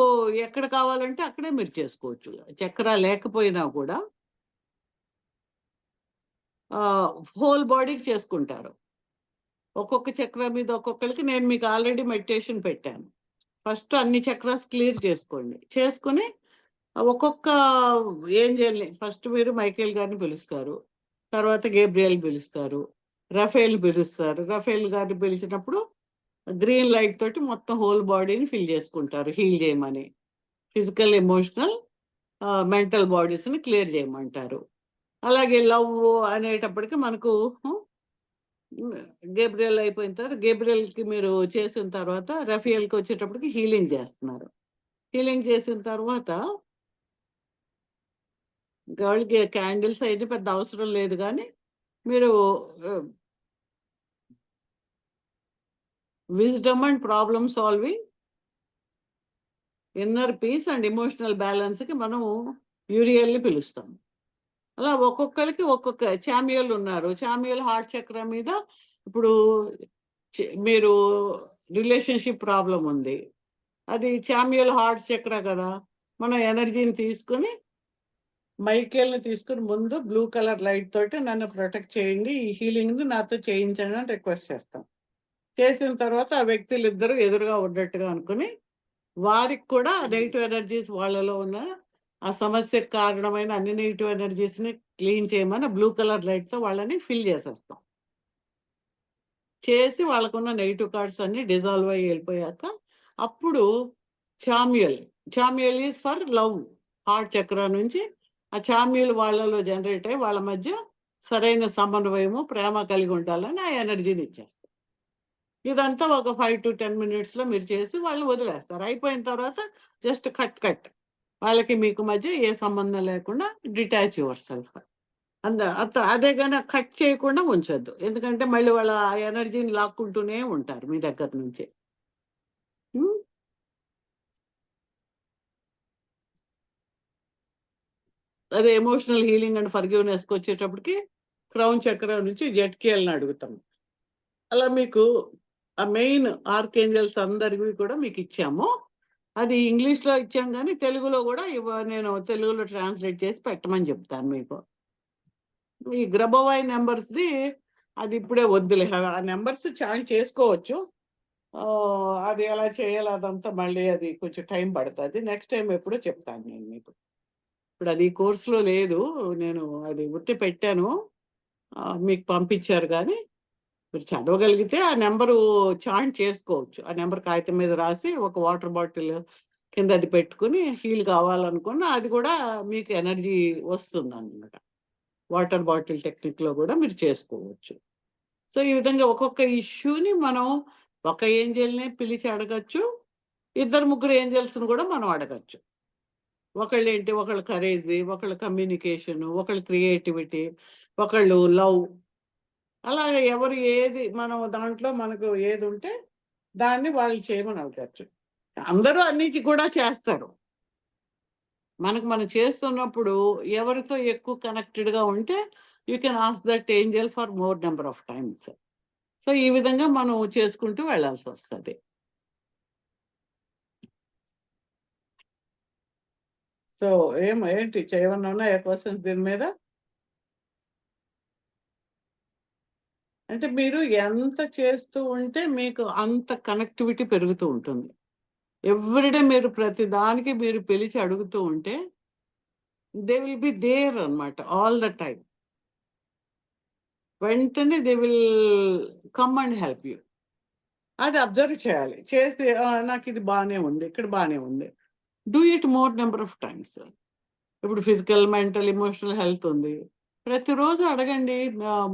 ఎక్కడ కావాలంటే అక్కడే మీరు చేసుకోవచ్చు. చక్ర లేకపోయినా కూడా హోల్ బాడీకి చేసుకుంటారు. ఒక్కొక్క చక్ర మీద ఒక్కొక్కరికి నేను మీకు ఆల్రెడీ మెడిటేషన్ పెట్టాను. ఫస్ట్ అన్ని చక్రాస్ క్లియర్ చేసుకోండి. చేసుకుని ఒక్కొక్క ఏంజెల్ని ఫస్ట్ మీరు మైకేల్ గారిని పిలుస్తారు, తర్వాత గేబ్రియల్ పిలుస్తారు, రఫేల్ పిలుస్తారు. రఫేల్ గారిని పిలిచినప్పుడు గ్రీన్ లైట్ తోటి మొత్తం హోల్ బాడీని ఫిల్ చేసుకుంటారు, హీల్ చేయమని. ఫిజికల్, ఎమోషనల్, మెంటల్ బాడీస్ని క్లియర్ చేయమంటారు. అలాగే లవ్ అనేటప్పటికి మనకు గేబ్రియల్ అయిపోయిన తర్వాత, గేబ్రియల్కి మీరు చేసిన తర్వాత రఫియల్కి వచ్చేటప్పటికి హీలింగ్ చేస్తున్నారు. హీలింగ్ చేసిన తర్వాత వాళ్ళకి క్యాండిల్స్ అయితే పెద్ద అవసరం లేదు, కానీ మీరు wisdom and problem solving, inner peace and emotional బ్యాలెన్స్కి మనము యూరియల్ని పిలుస్తాం. అలా ఒక్కొక్కరికి ఒక్కొక్క చామ్యుయల్ ఉన్నారు. చామ్యుయల్ హార్ట్ చక్ర మీద ఇప్పుడు మీరు రిలేషన్షిప్ ప్రాబ్లం ఉంది, అది చామ్యుయల్ హార్ట్ చక్ర కదా. మనం ఎనర్జీని తీసుకుని మైకేల్ని తీసుకుని ముందు బ్లూ కలర్ లైట్ తోటి నన్ను ప్రొటెక్ట్ చేయండి, ఈ హీలింగ్ని నాతో చేయించండి అని రిక్వెస్ట్ చేస్తాం. చేసిన తర్వాత ఆ వ్యక్తులు ఇద్దరు ఎదురుగా ఉన్నట్టుగా అనుకుని వారికి కూడా నెగిటివ్ ఎనర్జీస్ వాళ్ళలో ఉన్న ఆ సమస్యకు కారణమైన అన్ని నెగిటివ్ ఎనర్జీస్ని క్లీన్ చేయమని బ్లూ కలర్ లైట్తో వాళ్ళని ఫిల్ చేసేస్తాం. చేసి వాళ్ళకున్న నెగిటివ్ కార్డ్స్ అన్ని డిజాల్వ్ అయ్యి వెళ్ళిపోయాక అప్పుడు చామ్యుయల్ ఈజ్ ఫర్ లవ్, హార్ట్ చక్ర నుంచి ఆ చామ్యుల్ వాళ్ళలో జనరేట్ అయ్యి వాళ్ళ మధ్య సరైన సమన్వయము, ప్రేమ కలిగి ఉండాలని ఆ ఎనర్జీని ఇచ్చేస్తారు. ఇదంతా ఒక 5 to 10 minutesలో మీరు చేసి వాళ్ళు వదిలేస్తారు. అయిపోయిన తర్వాత జస్ట్ కట్ వాళ్ళకి మీకు మధ్య ఏ సంబంధం లేకుండా డిటాచ్ యువర్ సెల్ఫ్. అదే కానీ కట్ చేయకుండా ఉంచొద్దు, ఎందుకంటే మళ్ళీ వాళ్ళ ఆ ఎనర్జీని లాక్కుంటూనే ఉంటారు మీ దగ్గర నుంచి. అదే ఎమోషనల్ హీలింగ్ అండ్ ఫర్గివ్నెస్కి వచ్చేటప్పటికి క్రౌన్ చక్రం నుంచి జెట్కియల్ని అడుగుతాం. అలా మీకు ఆ మెయిన్ ఆర్కేంజల్స్ అందరివి కూడా మీకు ఇచ్చాము. అది ఇంగ్లీష్లో ఇచ్చాం, కానీ తెలుగులో కూడా నేను తెలుగులో ట్రాన్స్లేట్ చేసి పెట్టమని చెప్తాను మీకు. ఈ గ్రబోవాయ్ నెంబర్స్ది అది ఇప్పుడే వద్దులే, ఆ నెంబర్స్ చాంట్ చేసుకోవచ్చు. అది ఎలా చేయాలి అదంతా మళ్ళీ అది కొంచెం టైం పడుతుంది. నెక్స్ట్ టైం ఎప్పుడో చెప్తాను నేను మీకు. ఇప్పుడు అది కోర్సులో లేదు, నేను అది ఉట్టి పెట్టాను, మీకు పంపించారు. కానీ మీరు చదవగలిగితే ఆ నెంబరు చాంట్ చేసుకోవచ్చు. ఆ నెంబర్ కాగితం మీద రాసి ఒక వాటర్ బాటిల్ కింద అది పెట్టుకుని హీల్ కావాలనుకున్న అది కూడా మీకు ఎనర్జీ వస్తుంది అన్నమాట. వాటర్ బాటిల్ టెక్నిక్లో కూడా మీరు చేసుకోవచ్చు. సో ఈ విధంగా ఒక్కొక్క ఇష్యూని మనం ఒక ఏంజల్నే పిలిచి అడగచ్చు, 2-3 ఏంజల్స్ని కూడా మనం అడగచ్చు. ఒకళ్ళు ఏంటి, ఒకళ్ళు కరేజ్, ఒకళ్ళు కమ్యూనికేషన్, ఒకళ్ళు క్రియేటివిటీ, ఒకళ్ళు లవ్. అలాగే ఎవరు ఏది మనం దాంట్లో మనకు ఏది ఉంటే దాన్ని వాళ్ళు చేయమని అడగచ్చు. అందరూ అన్నిటి కూడా చేస్తారు. మనం చేస్తున్నప్పుడు ఎవరితో ఎక్కువ కనెక్టెడ్గా ఉంటే you can ask that Angel for more number of times. So ఈ విధంగా మనం చేసుకుంటూ వెళ్ళాల్సి వస్తుంది. సో ఏంటి చేయమన్నా ఉన్నాయా క్వశ్చన్స్ దీని మీద? అంటే మీరు ఎంత చేస్తూ ఉంటే మీకు అంత కనెక్టివిటీ పెరుగుతూ ఉంటుంది. ఎవ్రీడే మీరు ప్రతి దానికి మీరు పిలిచి అడుగుతూ ఉంటే దే విల్ బి దేర్ అన్నమాట ఆల్ ద టైమ్. వెంటనే they will come and help you. అది అబ్జర్వ్ చేయాలి. చేసి నాకు ఇది బాగానే ఉంది, ఇక్కడ బాగానే ఉంది, do it more number of times. ఇప్పుడు ఫిజికల్, మెంటల్, ఎమోషనల్ హెల్త్ ఉంది. ప్రతిరోజు అడగండి,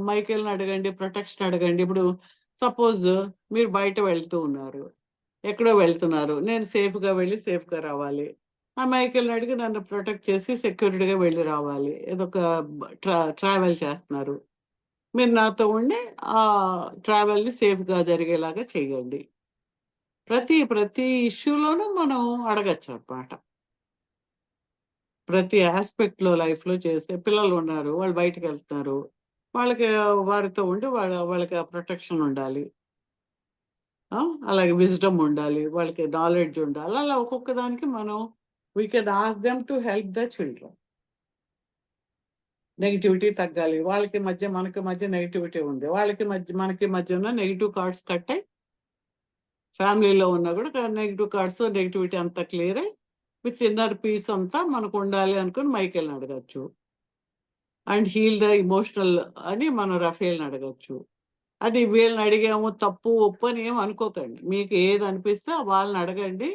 మైకేల్ని అడగండి, ప్రొటెక్షన్ అడగండి. ఇప్పుడు సపోజ్ మీరు బయట వెళ్తూ ఉన్నారు, ఎక్కడో వెళ్తున్నారు, నేను సేఫ్గా వెళ్ళి సేఫ్గా రావాలి. ఆ మైకేల్ని అడిగి నన్ను ప్రొటెక్ట్ చేసి సెక్యూరిటీగా వెళ్ళి రావాలి. ఏదో ఒక ట్రావెల్ చేస్తున్నారు, మీరు నాతో ఉండి ఆ ట్రావెల్ని సేఫ్గా జరిగేలాగా చేయండి. ప్రతి ఇష్యూలోనూ మనం అడగచ్చు అన్నమాట. ప్రతి ఆస్పెక్ట్లో లైఫ్లో చేసే పిల్లలు ఉన్నారు, వాళ్ళు బయటకు వెళ్తున్నారు, వాళ్ళకి వారితో ఉండి వాళ్ళకి ప్రొటెక్షన్ ఉండాలి. అలాగే విజ్డమ్ ఉండాలి, వాళ్ళకి నాలెడ్జ్ ఉండాలి. అలా ఒక్కొక్క దానికి మనం we can ask them to help the children. Negativity తగ్గాలి, వాళ్ళకి మధ్య మనకి మధ్య నెగిటివిటీ ఉంది, వాళ్ళకి మధ్య మనకి మధ్య ఉన్న నెగిటివ్ కార్డ్స్ కట్ అయ్యి ఫ్యామిలీలో ఉన్నా కూడా నెగిటివ్ కార్డ్స్ నెగిటివిటీ అంతా క్లియర్ అయ్యి విత్ ఇన్నర్ పీస్ అంతా మనకు ఉండాలి అనుకుని మైకేల్ని అడగచ్చు. అండ్ హీల్ ద ఇమోషనల్ అని మనం రఫేల్ని అడగచ్చు. అది వీళ్ళని అడిగాము తప్పు ఒప్పు అని ఏం అనుకోకండి, మీకు ఏది అనిపిస్తే వాళ్ళని అడగండి.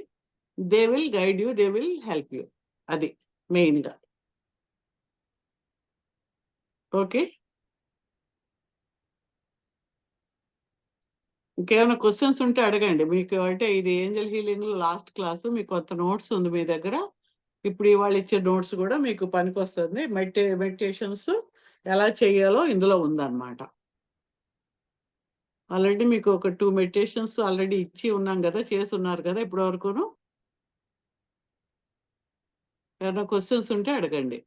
They will guide you, they will help you. అది మెయిన్గా. ఓకే, ఇంకేమైనా క్వశ్చన్స్ ఉంటే అడగండి. మీకు అంటే ఇది ఏంజల్ హీలింగ్ లాస్ట్ క్లాసు, మీకు కొత్త నోట్స్ ఉంది మీ దగ్గర. ఇప్పుడు ఇవాళ ఇచ్చే నోట్స్ కూడా మీకు పనికొస్తుంది. మెడిటేషన్స్ ఎలా చేయాలో ఇందులో ఉందన్నమాట. ఆల్రెడీ మీకు ఒక 2 మెడిటేషన్స్ ఆల్రెడీ ఇచ్చి ఉన్నాం కదా, చేసి ఉన్నారు కదా ఇప్పటి వరకును. ఏమైనా క్వశ్చన్స్ ఉంటే అడగండి.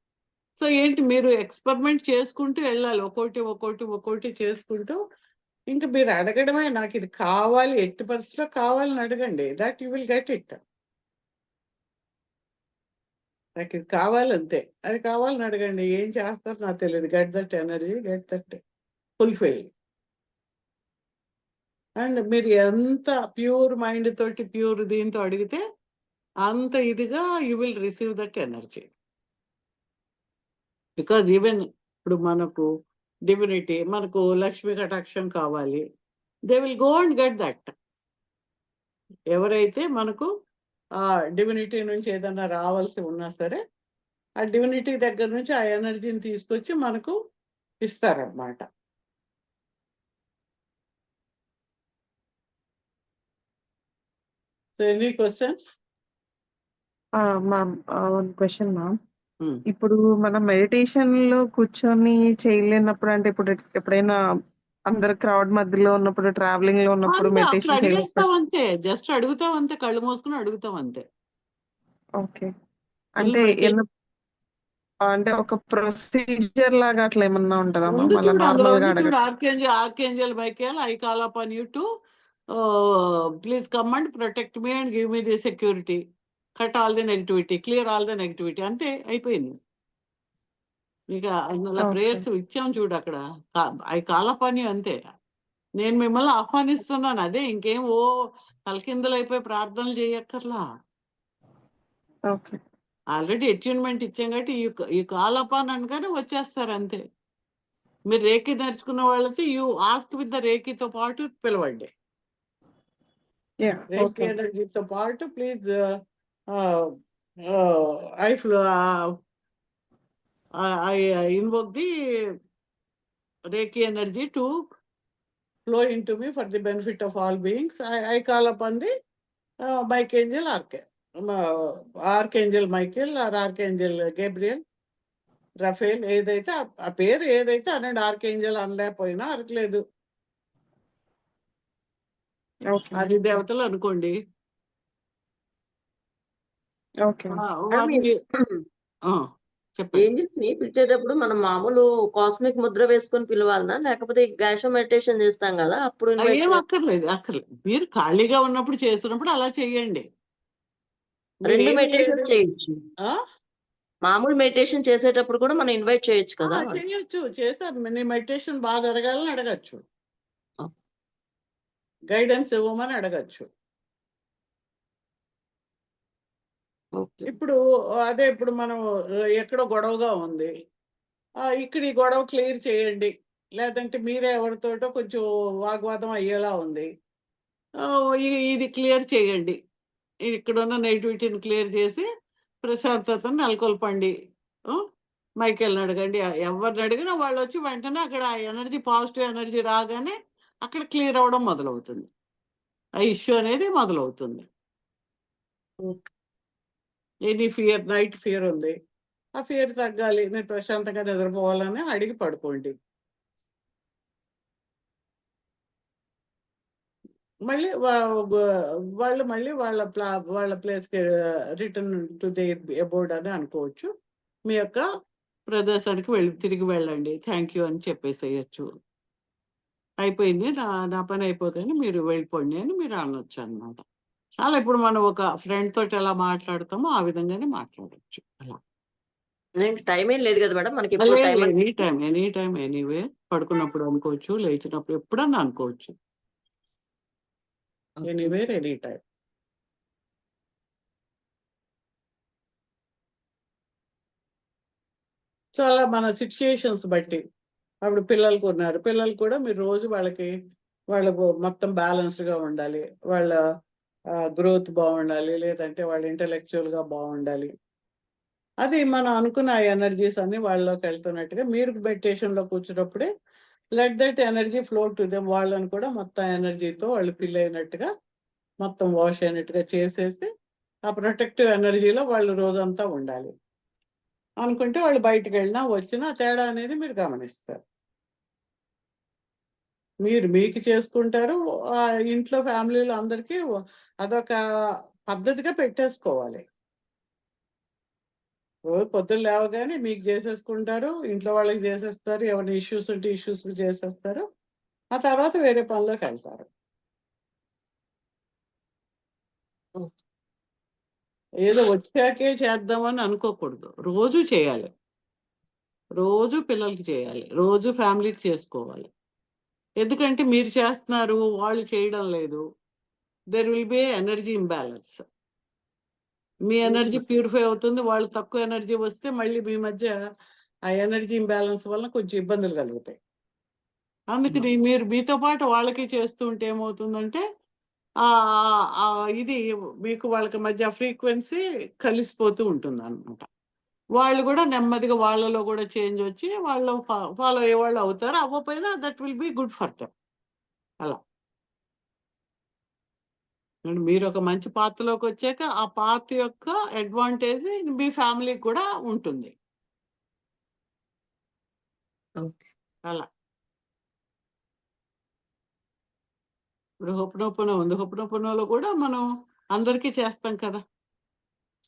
సో ఏంటి, మీరు ఎక్స్పెరిమెంట్ చేసుకుంటూ వెళ్ళాలి, ఒక్కోటి చేసుకుంటూ. ఇంకా మీరు అడగడమే, నాకు ఇది కావాలి, ఎట్టి పరిస్థితిలో కావాలని అడగండి. That you will get it. నాకు ఇది కావాలంతే, అది కావాలని అడగండి. ఏం చేస్తారో నాకు తెలియదు. Get that energy, get that fulfil. And మీరు ఎంత ప్యూర్ మైండ్ తోటి ప్యూర్ దీంతో అడిగితే అంత ఇదిగా you will receive that energy. Because even ఇప్పుడు మనకు డివినిటీ, మనకు లక్ష్మీ కటాక్షం కావాలి, they will go and get that. ఎవరైతే మనకు ఆ డివినిటీ నుంచి ఏదైనా రావాల్సి ఉన్నా సరే, ఆ డివినిటీ దగ్గర నుంచి ఆ ఎనర్జీని తీసుకొచ్చి మనకు ఇస్తారన్నమాట. So any questions? Ma'am, one question ma'am. ఇప్పుడు మనం మెడిటేషన్ లో కూర్చొని చేయలేనప్పుడు, అంటే ఇప్పుడు ఎప్పుడైనా అందరు క్రౌడ్ మధ్యలో ఉన్నప్పుడు, ట్రావెలింగ్ లో ఉన్నప్పుడు అప్పుడు మెడిటేషన్ అడిగేస్తాం అంతే, జస్ట్ అడుగుతాం అంతే, కళ్ళు మూసుకుని అడుగుతాం అంతే. ఓకే, అంటే అంటే ఒక ప్రొసీజర్ లాగా అట్లా ఏమన్నా ఉంటుందా మ్యామ్? అలా అందులో నార్మల్ గా చూడు, అడగచ్చు. Archangel Michael, I call upon you to please come and protect me and give me the security, cut all the negativity, clear all the negativity. అంతే, అయిపోయింది. ఇక అలా ప్రేయర్స్ ఇచ్చాం చూడు అక్కడ, ఐ కాల్ అపాన్ యూ అంతే. నేను మిమ్మల్ని ఆహ్వానిస్తున్నాను, అదే. ఇంకేం తలకిందులు అయిపోయి ప్రార్థనలు చేయక్కర్లా. ఓకే, ఆల్రెడీ అట్యూన్మెంట్ ఇచ్చాం కాబట్టి ఈ కాల్ అపాన్ అనగానే వచ్చేస్తారు అంతే. మీరు రేకి నేర్చుకున్న వాళ్ళతో యూ ఆస్క్ విత్ ద రేకితో పాటు పిలవండి. రేకి ఎనర్జీతో పాటు please I invoke the Reiki energy to flow into me for the benefit of all beings. I call upon the Archangel Michael or Archangel Gabriel, Raphael, ఏదైతే ఆ పేరు ఏదైతే అనండి. ఆర్కేంజల్ అనలేకపోయినా అరకలేదు, అది దేవతలు అనుకోండి. చెప్పండి. ఏంజల్స్ ని పిలిచేటప్పుడు మనం మామూలు కాస్మిక్ ముద్ర వేసుకొని పిలవాలనా, లేకపోతే గ్యాషో మెడిటేషన్ చేస్తాం కదా అప్పుడు ఏం అక్కర్లేదు. మీరు ఖాళీగా ఉన్నప్పుడు చేస్తున్నప్పుడు అలా చెయ్యండి. 2 మెడిటేషన్ చేయొచ్చు. మామూలు మెడిటేషన్ చేసేటప్పుడు కూడా మనం ఇన్వైట్ చేయొచ్చు కదా? చేయొచ్చు, చేశారు. మీ మెడిటేషన్ బాగా జరగాలని అడగచ్చు, గైడెన్స్ ఇవ్వమని అడగచ్చు. ఇప్పుడు అదే, ఇప్పుడు మనం ఎక్కడో గొడవగా ఉంది, ఇక్కడ ఈ గొడవ క్లియర్ చేయండి, లేదంటే మీరే ఎవరితోటో కొంచెం వాగ్వాదం అయ్యేలా ఉంది, ఇది క్లియర్ చేయండి. ఇక్కడున్న నెగిటివిటీని క్లియర్ చేసి ప్రశాంతతను నెలకొల్పండి. మైకేల్ని అడగండి, ఎవరిని అడిగినా వాళ్ళు వచ్చి వెంటనే అక్కడ ఆ ఎనర్జీ, పాజిటివ్ ఎనర్జీ రాగానే అక్కడ క్లియర్ అవ్వడం మొదలవుతుంది. ఆ ఇష్యూ అనేది మొదలవుతుంది. ఎనీ ఫియర్, నైట్ ఫియర్ ఉంది, ఆ ఫియర్ తగ్గాలి, నేను ప్రశాంతంగా నిద్రపోవాలని అడిగి పడుకోండి. మళ్ళీ వాళ్ళు మళ్ళీ వాళ్ళ ప్లేస్కి రిటర్న్ టు ది అబోర్డ్ అని అనుకోవచ్చు. మీ యొక్క ప్రదేశానికి తిరిగి వెళ్ళండి, థ్యాంక్ యూ అని చెప్పేసేయచ్చు. అయిపోయింది, నా పని అయిపోతుంది, మీరు వెళ్ళిపోండి అని మీరు అనొచ్చు అనమాట. చాలా ఇప్పుడు మనం ఒక ఫ్రెండ్ తోటి ఎలా మాట్లాడతామో ఆ విధంగానే మాట్లాడచ్చు. అలా టైం ఏం లేదు కదా మేడం మనకి? ఎనీ టైం ఎనీవే, పడుకున్నప్పుడు అనుకోవచ్చు, లేచినప్పుడు ఎప్పుడన్నా అనుకోవచ్చు. Anywhere any time. చాలా మన సిచ్యుయేషన్స్ బట్టి, అప్పుడు పిల్లలకు ఉన్నారు, పిల్లలు కూడా మీరు రోజు వాళ్ళకు మొత్తం బ్యాలెన్స్డ్గా ఉండాలి, వాళ్ళ గ్రోత్ బాగుండాలి, లేదంటే వాళ్ళు ఇంటలెక్చువల్గా బాగుండాలి. అది మనం అనుకున్న ఎనర్జీస్ అన్ని వాళ్ళలోకి వెళ్తున్నట్టుగా మీరు మెడిటేషన్లో కూర్చున్నప్పుడే let that energy flow to them. వాళ్ళని కూడా మొత్తం ఎనర్జీతో వాళ్ళు ఫిల్ అయినట్టుగా, మొత్తం వాష్ అయినట్టుగా చేసేసి ఆ ప్రొటెక్టివ్ ఎనర్జీలో వాళ్ళు రోజంతా ఉండాలి అనుకుంటే వాళ్ళు బయటకు వెళ్ళినా వచ్చినా తేడా అనేది మీరు గమనిస్తారు. మీకు చేసుకుంటారు, ఇంట్లో ఫ్యామిలీలో అందరికీ అదొక పద్ధతిగా పెట్టేసుకోవాలి. రోజు పొద్దున్న లేవగానే మీకు చేసేసుకుంటారు, ఇంట్లో వాళ్ళకి చేసేస్తారు, ఎవరి ఇష్యూస్ ఉంటే ఇష్యూస్ చేసేస్తారు, ఆ తర్వాత వేరే పనిలోకి వెళ్తారు. ఏదో వచ్చాకే చేద్దామని అనుకోకూడదు, రోజు చేయాలి, రోజు పిల్లలకి చేయాలి, రోజు ఫ్యామిలీకి చేసుకోవాలి. ఎందుకంటే మీరు చేస్తున్నారు, వాళ్ళు చేయడం లేదు, there will be energy imbalance. Me energy purify అవుతుంది, వాళ్ళు తక్కువ ఎనర్జీ వస్తే మళ్ళీ మీ మధ్య ఆ ఎనర్జీ ఇంబ్యాలెన్స్ వల్ల కొంచెం ఇబ్బందులు కలుగుతాయి. అందుకని మీరు మీతో పాటు వాళ్ళకి చేస్తూ ఉంటే ఏమవుతుందంటే ఇది మీకు వాళ్ళకి మధ్య ఫ్రీక్వెన్సీ కలిసిపోతూ ఉంటుంది అనమాట. వాళ్ళు కూడా నెమ్మదిగా వాళ్ళలో కూడా చేంజ్ వచ్చి వాళ్ళు ఫాలో అయ్యే వాళ్ళు అవుతారు, అవ్వకపోయినా that will be good for them. అలా మీరు ఒక మంచి పాత్రలోకి వచ్చాక ఆ పాత్ర యొక్క అడ్వాంటేజ్ మీ ఫ్యామిలీకి కూడా ఉంటుంది. అలా ఇప్పుడు హోపనోపనో ఉంది, హోపనోపనోలో కూడా మనం అందరికీ చేస్తాం కదా,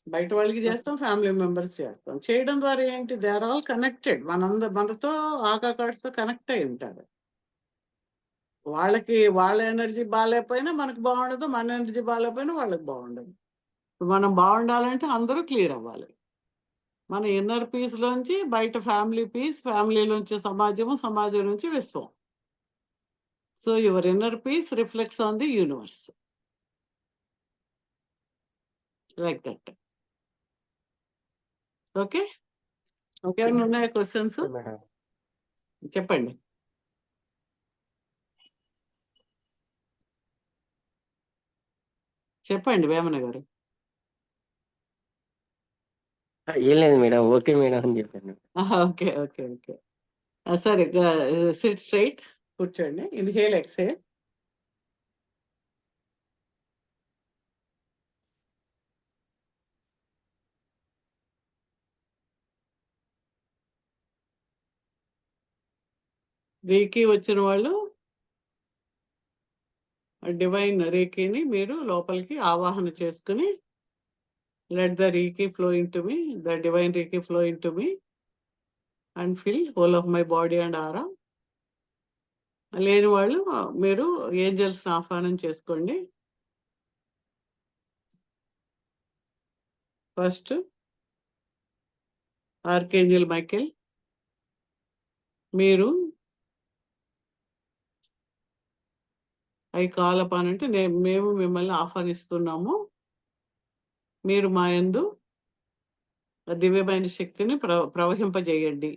బయట వాళ్ళకి చేస్తాం, ఫ్యామిలీ మెంబర్స్ చేస్తాం. చేయడం ద్వారా ఏంటి, దే ఆర్ ఆల్ కనెక్టెడ్. మనతో ఆకాకాడ్స్తో కనెక్ట్ అయి ఉంటారు. వాళ్ళ ఎనర్జీ బాగాలేకపోయినా మనకు బాగుండదు, మన ఎనర్జీ బాగాలేకపోయినా వాళ్ళకి బాగుండదు. మనం బాగుండాలంటే అందరూ క్లియర్ అవ్వాలి. మన ఇన్నర్ పీస్లోంచి బయట ఫ్యామిలీ పీస్, ఫ్యామిలీలోంచి సమాజము, సమాజం నుంచి విశ్వం. So your inner peace reflects on the universe, like that. Okay, ఏమైనా ఉన్నాయా క్వశ్చన్స్? చెప్పండి. చెప్పండి వేమన గారు. ఏం లేదు మేడం, ఓకే మేడం అని చెప్పాను. ఓకే ఓకే ఓకే, సరే, సిట్ స్ట్రైట్, కూర్చోండి. Inhale, exhale. రేకి వచ్చిన వాళ్ళు డివైన్ రేకిని మీరు లోపలికి ఆవాహన చేసుకుని let the Reiki flow into me, the divine Reiki flow into me and fill whole of my body and aura. లేని వాళ్ళు మీరు ఏంజల్స్ ఆహ్వానం చేసుకోండి. ఫస్ట్ ఆర్కేంజల్ మైకేల్, మీరు అవి కాల్ అపాన్ అంటే మేము మిమ్మల్ని ఆహ్వానిస్తున్నాము, మీరు మా యందు దివ్యమైన శక్తిని ప్రవహింపజేయండి.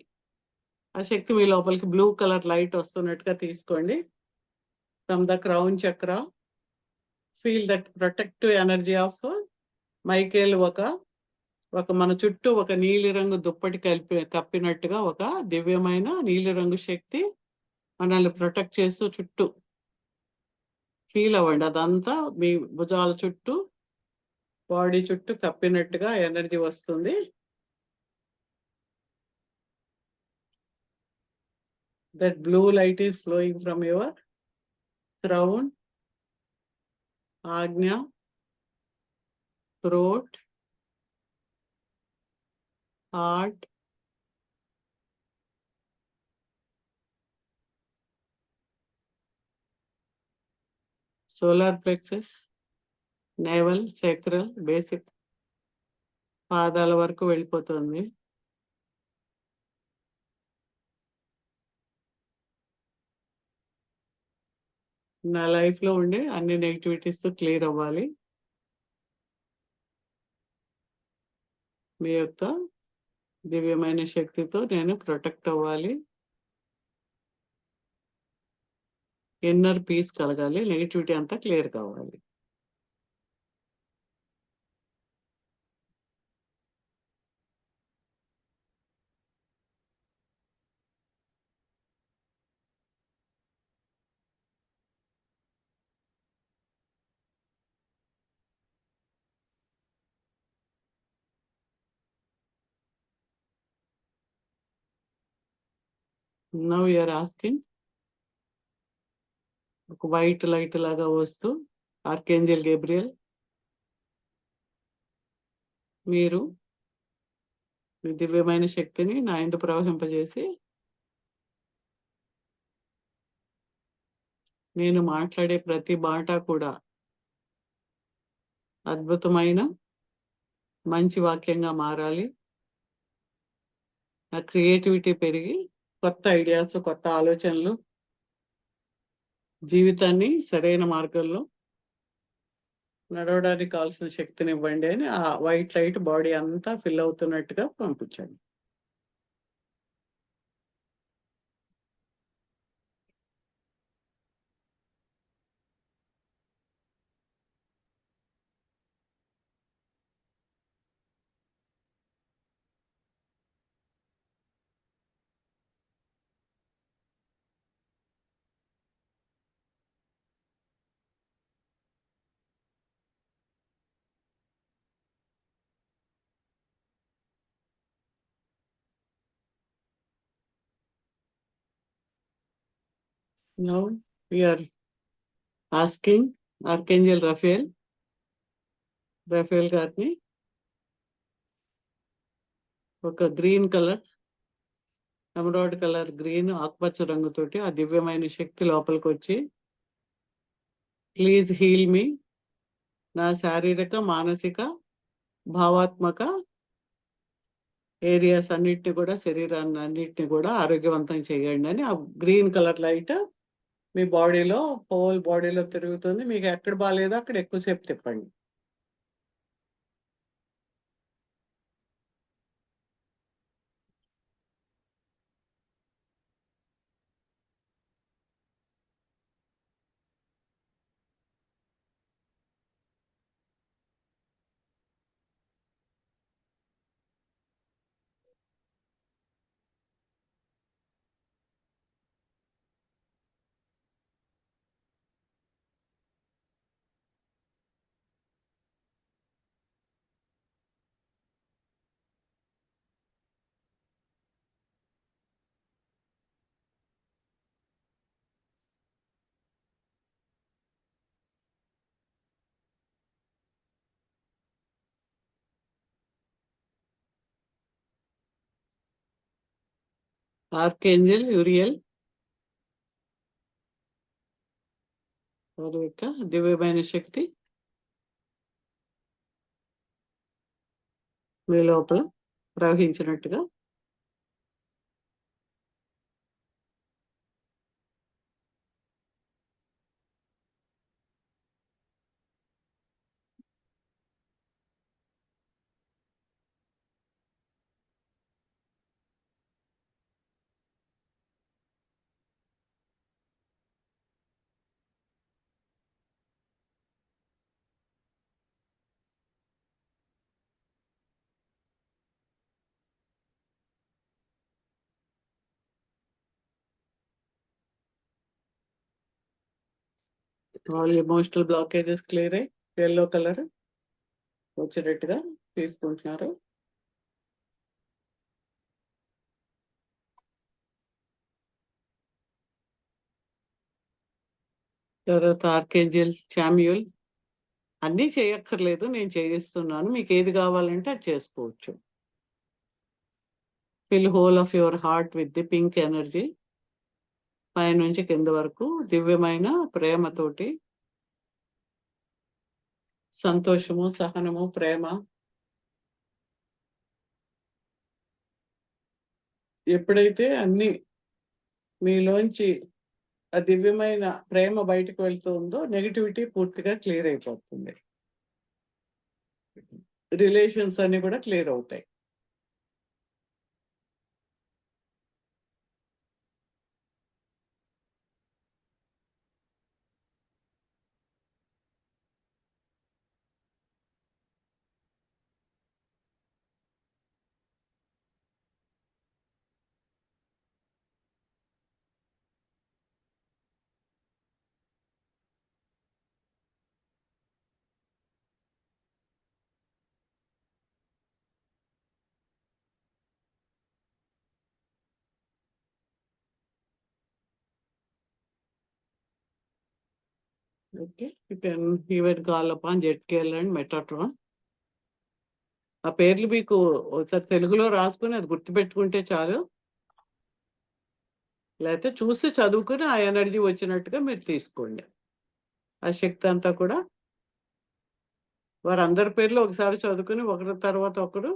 ఆ శక్తి మీ లోపలికి బ్లూ కలర్ లైట్ వస్తున్నట్టుగా తీసుకోండి. ఫ్రమ్ ద క్రౌన్ చక్ర feel that protective energy of Michael ఒక మన చుట్టూ ఒక నీలిరంగు దుప్పటి కప్పినట్టుగా ఒక దివ్యమైన నీలిరంగు శక్తి మనల్ని ప్రొటెక్ట్ చేస్తూ చుట్టూ ఫీల్ అవ్వండి. అదంతా మీ భుజాల చుట్టూ, బాడీ చుట్టూ కప్పినట్టుగా ఎనర్జీ వస్తుంది. That blue light is flowing from your crown, ajna, throat, heart, solar plexus, navel, sacral, basic పాదాల వరకు వెళ్ళిపోతుంది. నా లైఫ్ లో ఉండే అన్ని నెగిటివిటీస్ క్లియర్ అవ్వాలి. మీ యొక్క దివ్యమైన శక్తితో నేను ప్రొటెక్ట్ అవ్వాలి. ఇన్నర్ పీస్ కలగాలి. నెగిటివిటీ అంతా క్లియర్ కావాలి. నౌ యు ఆర్ ఆస్కింగ్, ఒక వైట్ లైట్ లాగా వస్తూ ఆర్కేంజల్ గేబ్రియల్, మీరు మీ దివ్యమైన శక్తిని నా యందు ప్రవహింపజేసి నేను మాట్లాడే ప్రతి మాట కూడా అద్భుతమైన మంచి వాక్యంగా మారాలి. నా క్రియేటివిటీ పెరిగి కొత్త ఐడియాస్, కొత్త ఆలోచనలు, జీవితాన్ని సరైన మార్గంలో నడవడానికి కావాల్సిన శక్తిని ఇవ్వండి అని ఆ వైట్ లైట్ బాడీ అంతా ఫిల్ అవుతున్నట్టుగా పంపించండి. Now we are asking Archangel Raphael గారిని ఒక green colour, emerald colour, green ఆకుపచ్చ రంగుతోటి ఆ దివ్యమైన శక్తి లోపలికి వచ్చి, ప్లీజ్ హీల్ మీ, నా శారీరక, మానసిక, భావాత్మక ఏరియాస్ అన్నిటిని కూడా, శరీరాన్ని అన్నిటిని కూడా ఆరోగ్యవంతం చేయండి అని ఆ గ్రీన్ కలర్ లైట్ మీ బాడీలో, హోల్ బాడీలో తిరుగుతుంది. మీకు ఎక్కడ బాగాలేదో అక్కడ ఎక్కువసేపు తిప్పండి. ఆర్కేంజల్ యూరియల్ వారి యొక్క దివ్యమైన శక్తి మీ లోపల ప్రవహించినట్టుగా ఆల్ ఎమోషనల్ బ్లాకేజెస్ క్లియర్ అయ్యి ఎల్లో కలర్ వచ్చినట్టుగా తీసుకుంటున్నారు. తర్వాత ఆర్కేంజల్ శామ్యూల్ అన్నీ చేయక్కర్లేదు, నేను చేయిస్తున్నాను, మీకు ఏది కావాలంటే అది చేసుకోవచ్చు. Fill whole of your heart with the pink energy. పైనుంచి కింద వరకు దివ్యమైన ప్రేమతోటి, సంతోషము, సహనము, ప్రేమ ఎప్పుడైతే అన్ని మీలోంచి ఆ దివ్యమైన ప్రేమ బయటకు వెళ్తూ ఉందో నెగిటివిటీ పూర్తిగా క్లియర్ అయిపోతుంది. రిలేషన్స్ అన్ని కూడా క్లియర్ అవుతాయి. Okay, you can even call upon Zadkiel and Metatron. ఆ పేర్లు మీకు ఒకసారి తెలుగులో రాసుకుని అది గుర్తుపెట్టుకుంటే చాలు, లేకపోతే చూసి చదువుకుని ఆ ఎనర్జీ వచ్చినట్టుగా మీరు తీసుకోండి. ఆ శక్తి అంతా కూడా వారందరి పేర్లు ఒకసారి చదువుకుని ఒకరి తర్వాత ఒకరు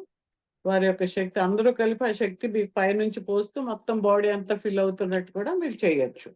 వారి యొక్క శక్తి అందరూ కలిపి ఆ శక్తి మీకు పైనుంచి పోస్తూ మొత్తం బాడీ అంతా ఫిల్ అవుతున్నట్టు కూడా మీరు చేయొచ్చు.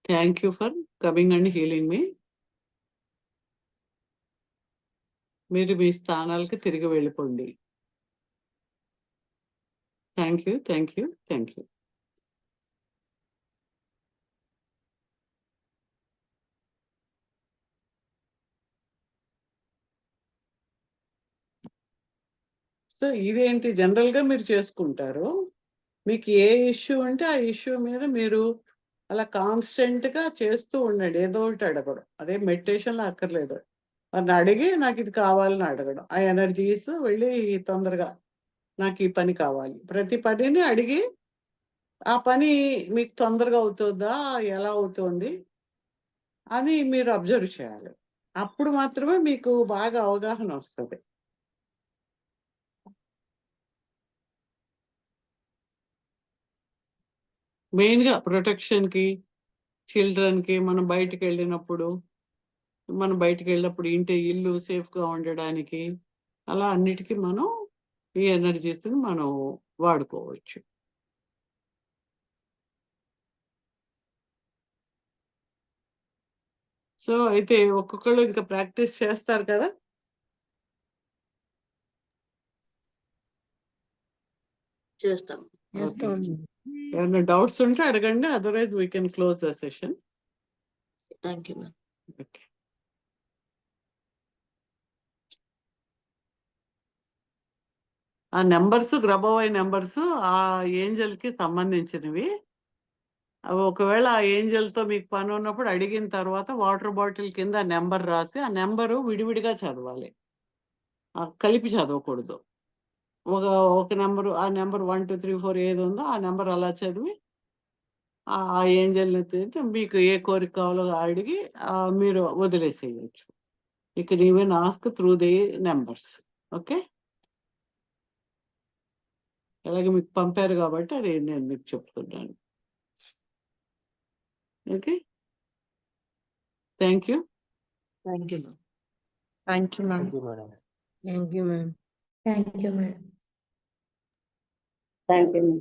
Thank you for coming and healing me. మీరు మీ స్థానాలకి తిరిగి వెళ్ళిపోండి. Thank you, thank you, thank you. So ఇదేంటి జనరల్గా మీరు చేసుకుంటారు, మీకు ఏ ఇష్యూ ఉంటే ఆ ఇష్యూ మీద మీరు అలా కాన్స్టెంట్గా చేస్తూ ఉండండి. ఏదో ఒకటి అడగడం, అదే మెడిటేషన్లో అక్కర్లేదు, వారిని అడిగి నాకు ఇది కావాలని అడగడం. ఆ ఎనర్జీస్ వెళ్ళి తొందరగా నాకు ఈ పని కావాలి, ప్రతి పనిని అడిగి ఆ పని మీకు తొందరగా అవుతుందా, ఎలా అవుతుంది అని మీరు అబ్జర్వ్ చేయాలి. అప్పుడు మాత్రమే మీకు బాగా అవగాహన వస్తుంది. మెయిన్గా ప్రొటెక్షన్కి, చిల్డ్రన్కి, మనం బయటికి వెళ్ళినప్పుడు ఇంటి ఇల్లు సేఫ్గా ఉండడానికి అలా అన్నిటికీ మనం ఈ ఎనర్జీస్ని మనం వాడుకోవచ్చు. సో అయితే ఒక్కొక్కళ్ళు ఇంకా ప్రాక్టీస్ చేస్తారు కదా. చేస్తాం. ఏమైనా డౌట్స్ ఉంటే అడగండి, otherwise we can close the session. Thank you ma'am. Okay. ఆ నెంబర్స్, గ్రబోవై నెంబర్స్ ఆ ఏంజల్కి సంబంధించినవి. అవి ఒకవేళ ఆ ఏంజల్తో మీకు పని ఉన్నప్పుడు అడిగిన తర్వాత వాటర్ బాటిల్ కింద నెంబర్ రాసి ఆ నెంబరు విడివిడిగా చదవాలి, కలిపి చదవకూడదు. ఒక నెంబరు, ఆ నెంబర్ 1 2 3 4 ఏది ఉందో ఆ నెంబర్ అలా చదివి ఆ ఏంజల్ని మీకు ఏ కోరిక కావాలో అడిగి మీరు వదిలేసేయచ్చు. You can even ask through the numbers. Okay, అలాగే మీకు పంపారు కాబట్టి అది నేను మీకు చెప్తున్నాను. Okay, thank you. Thank you ma'am. Thank you ma'am. Thank you ma'am. Thank you madam. Thank you ma'am.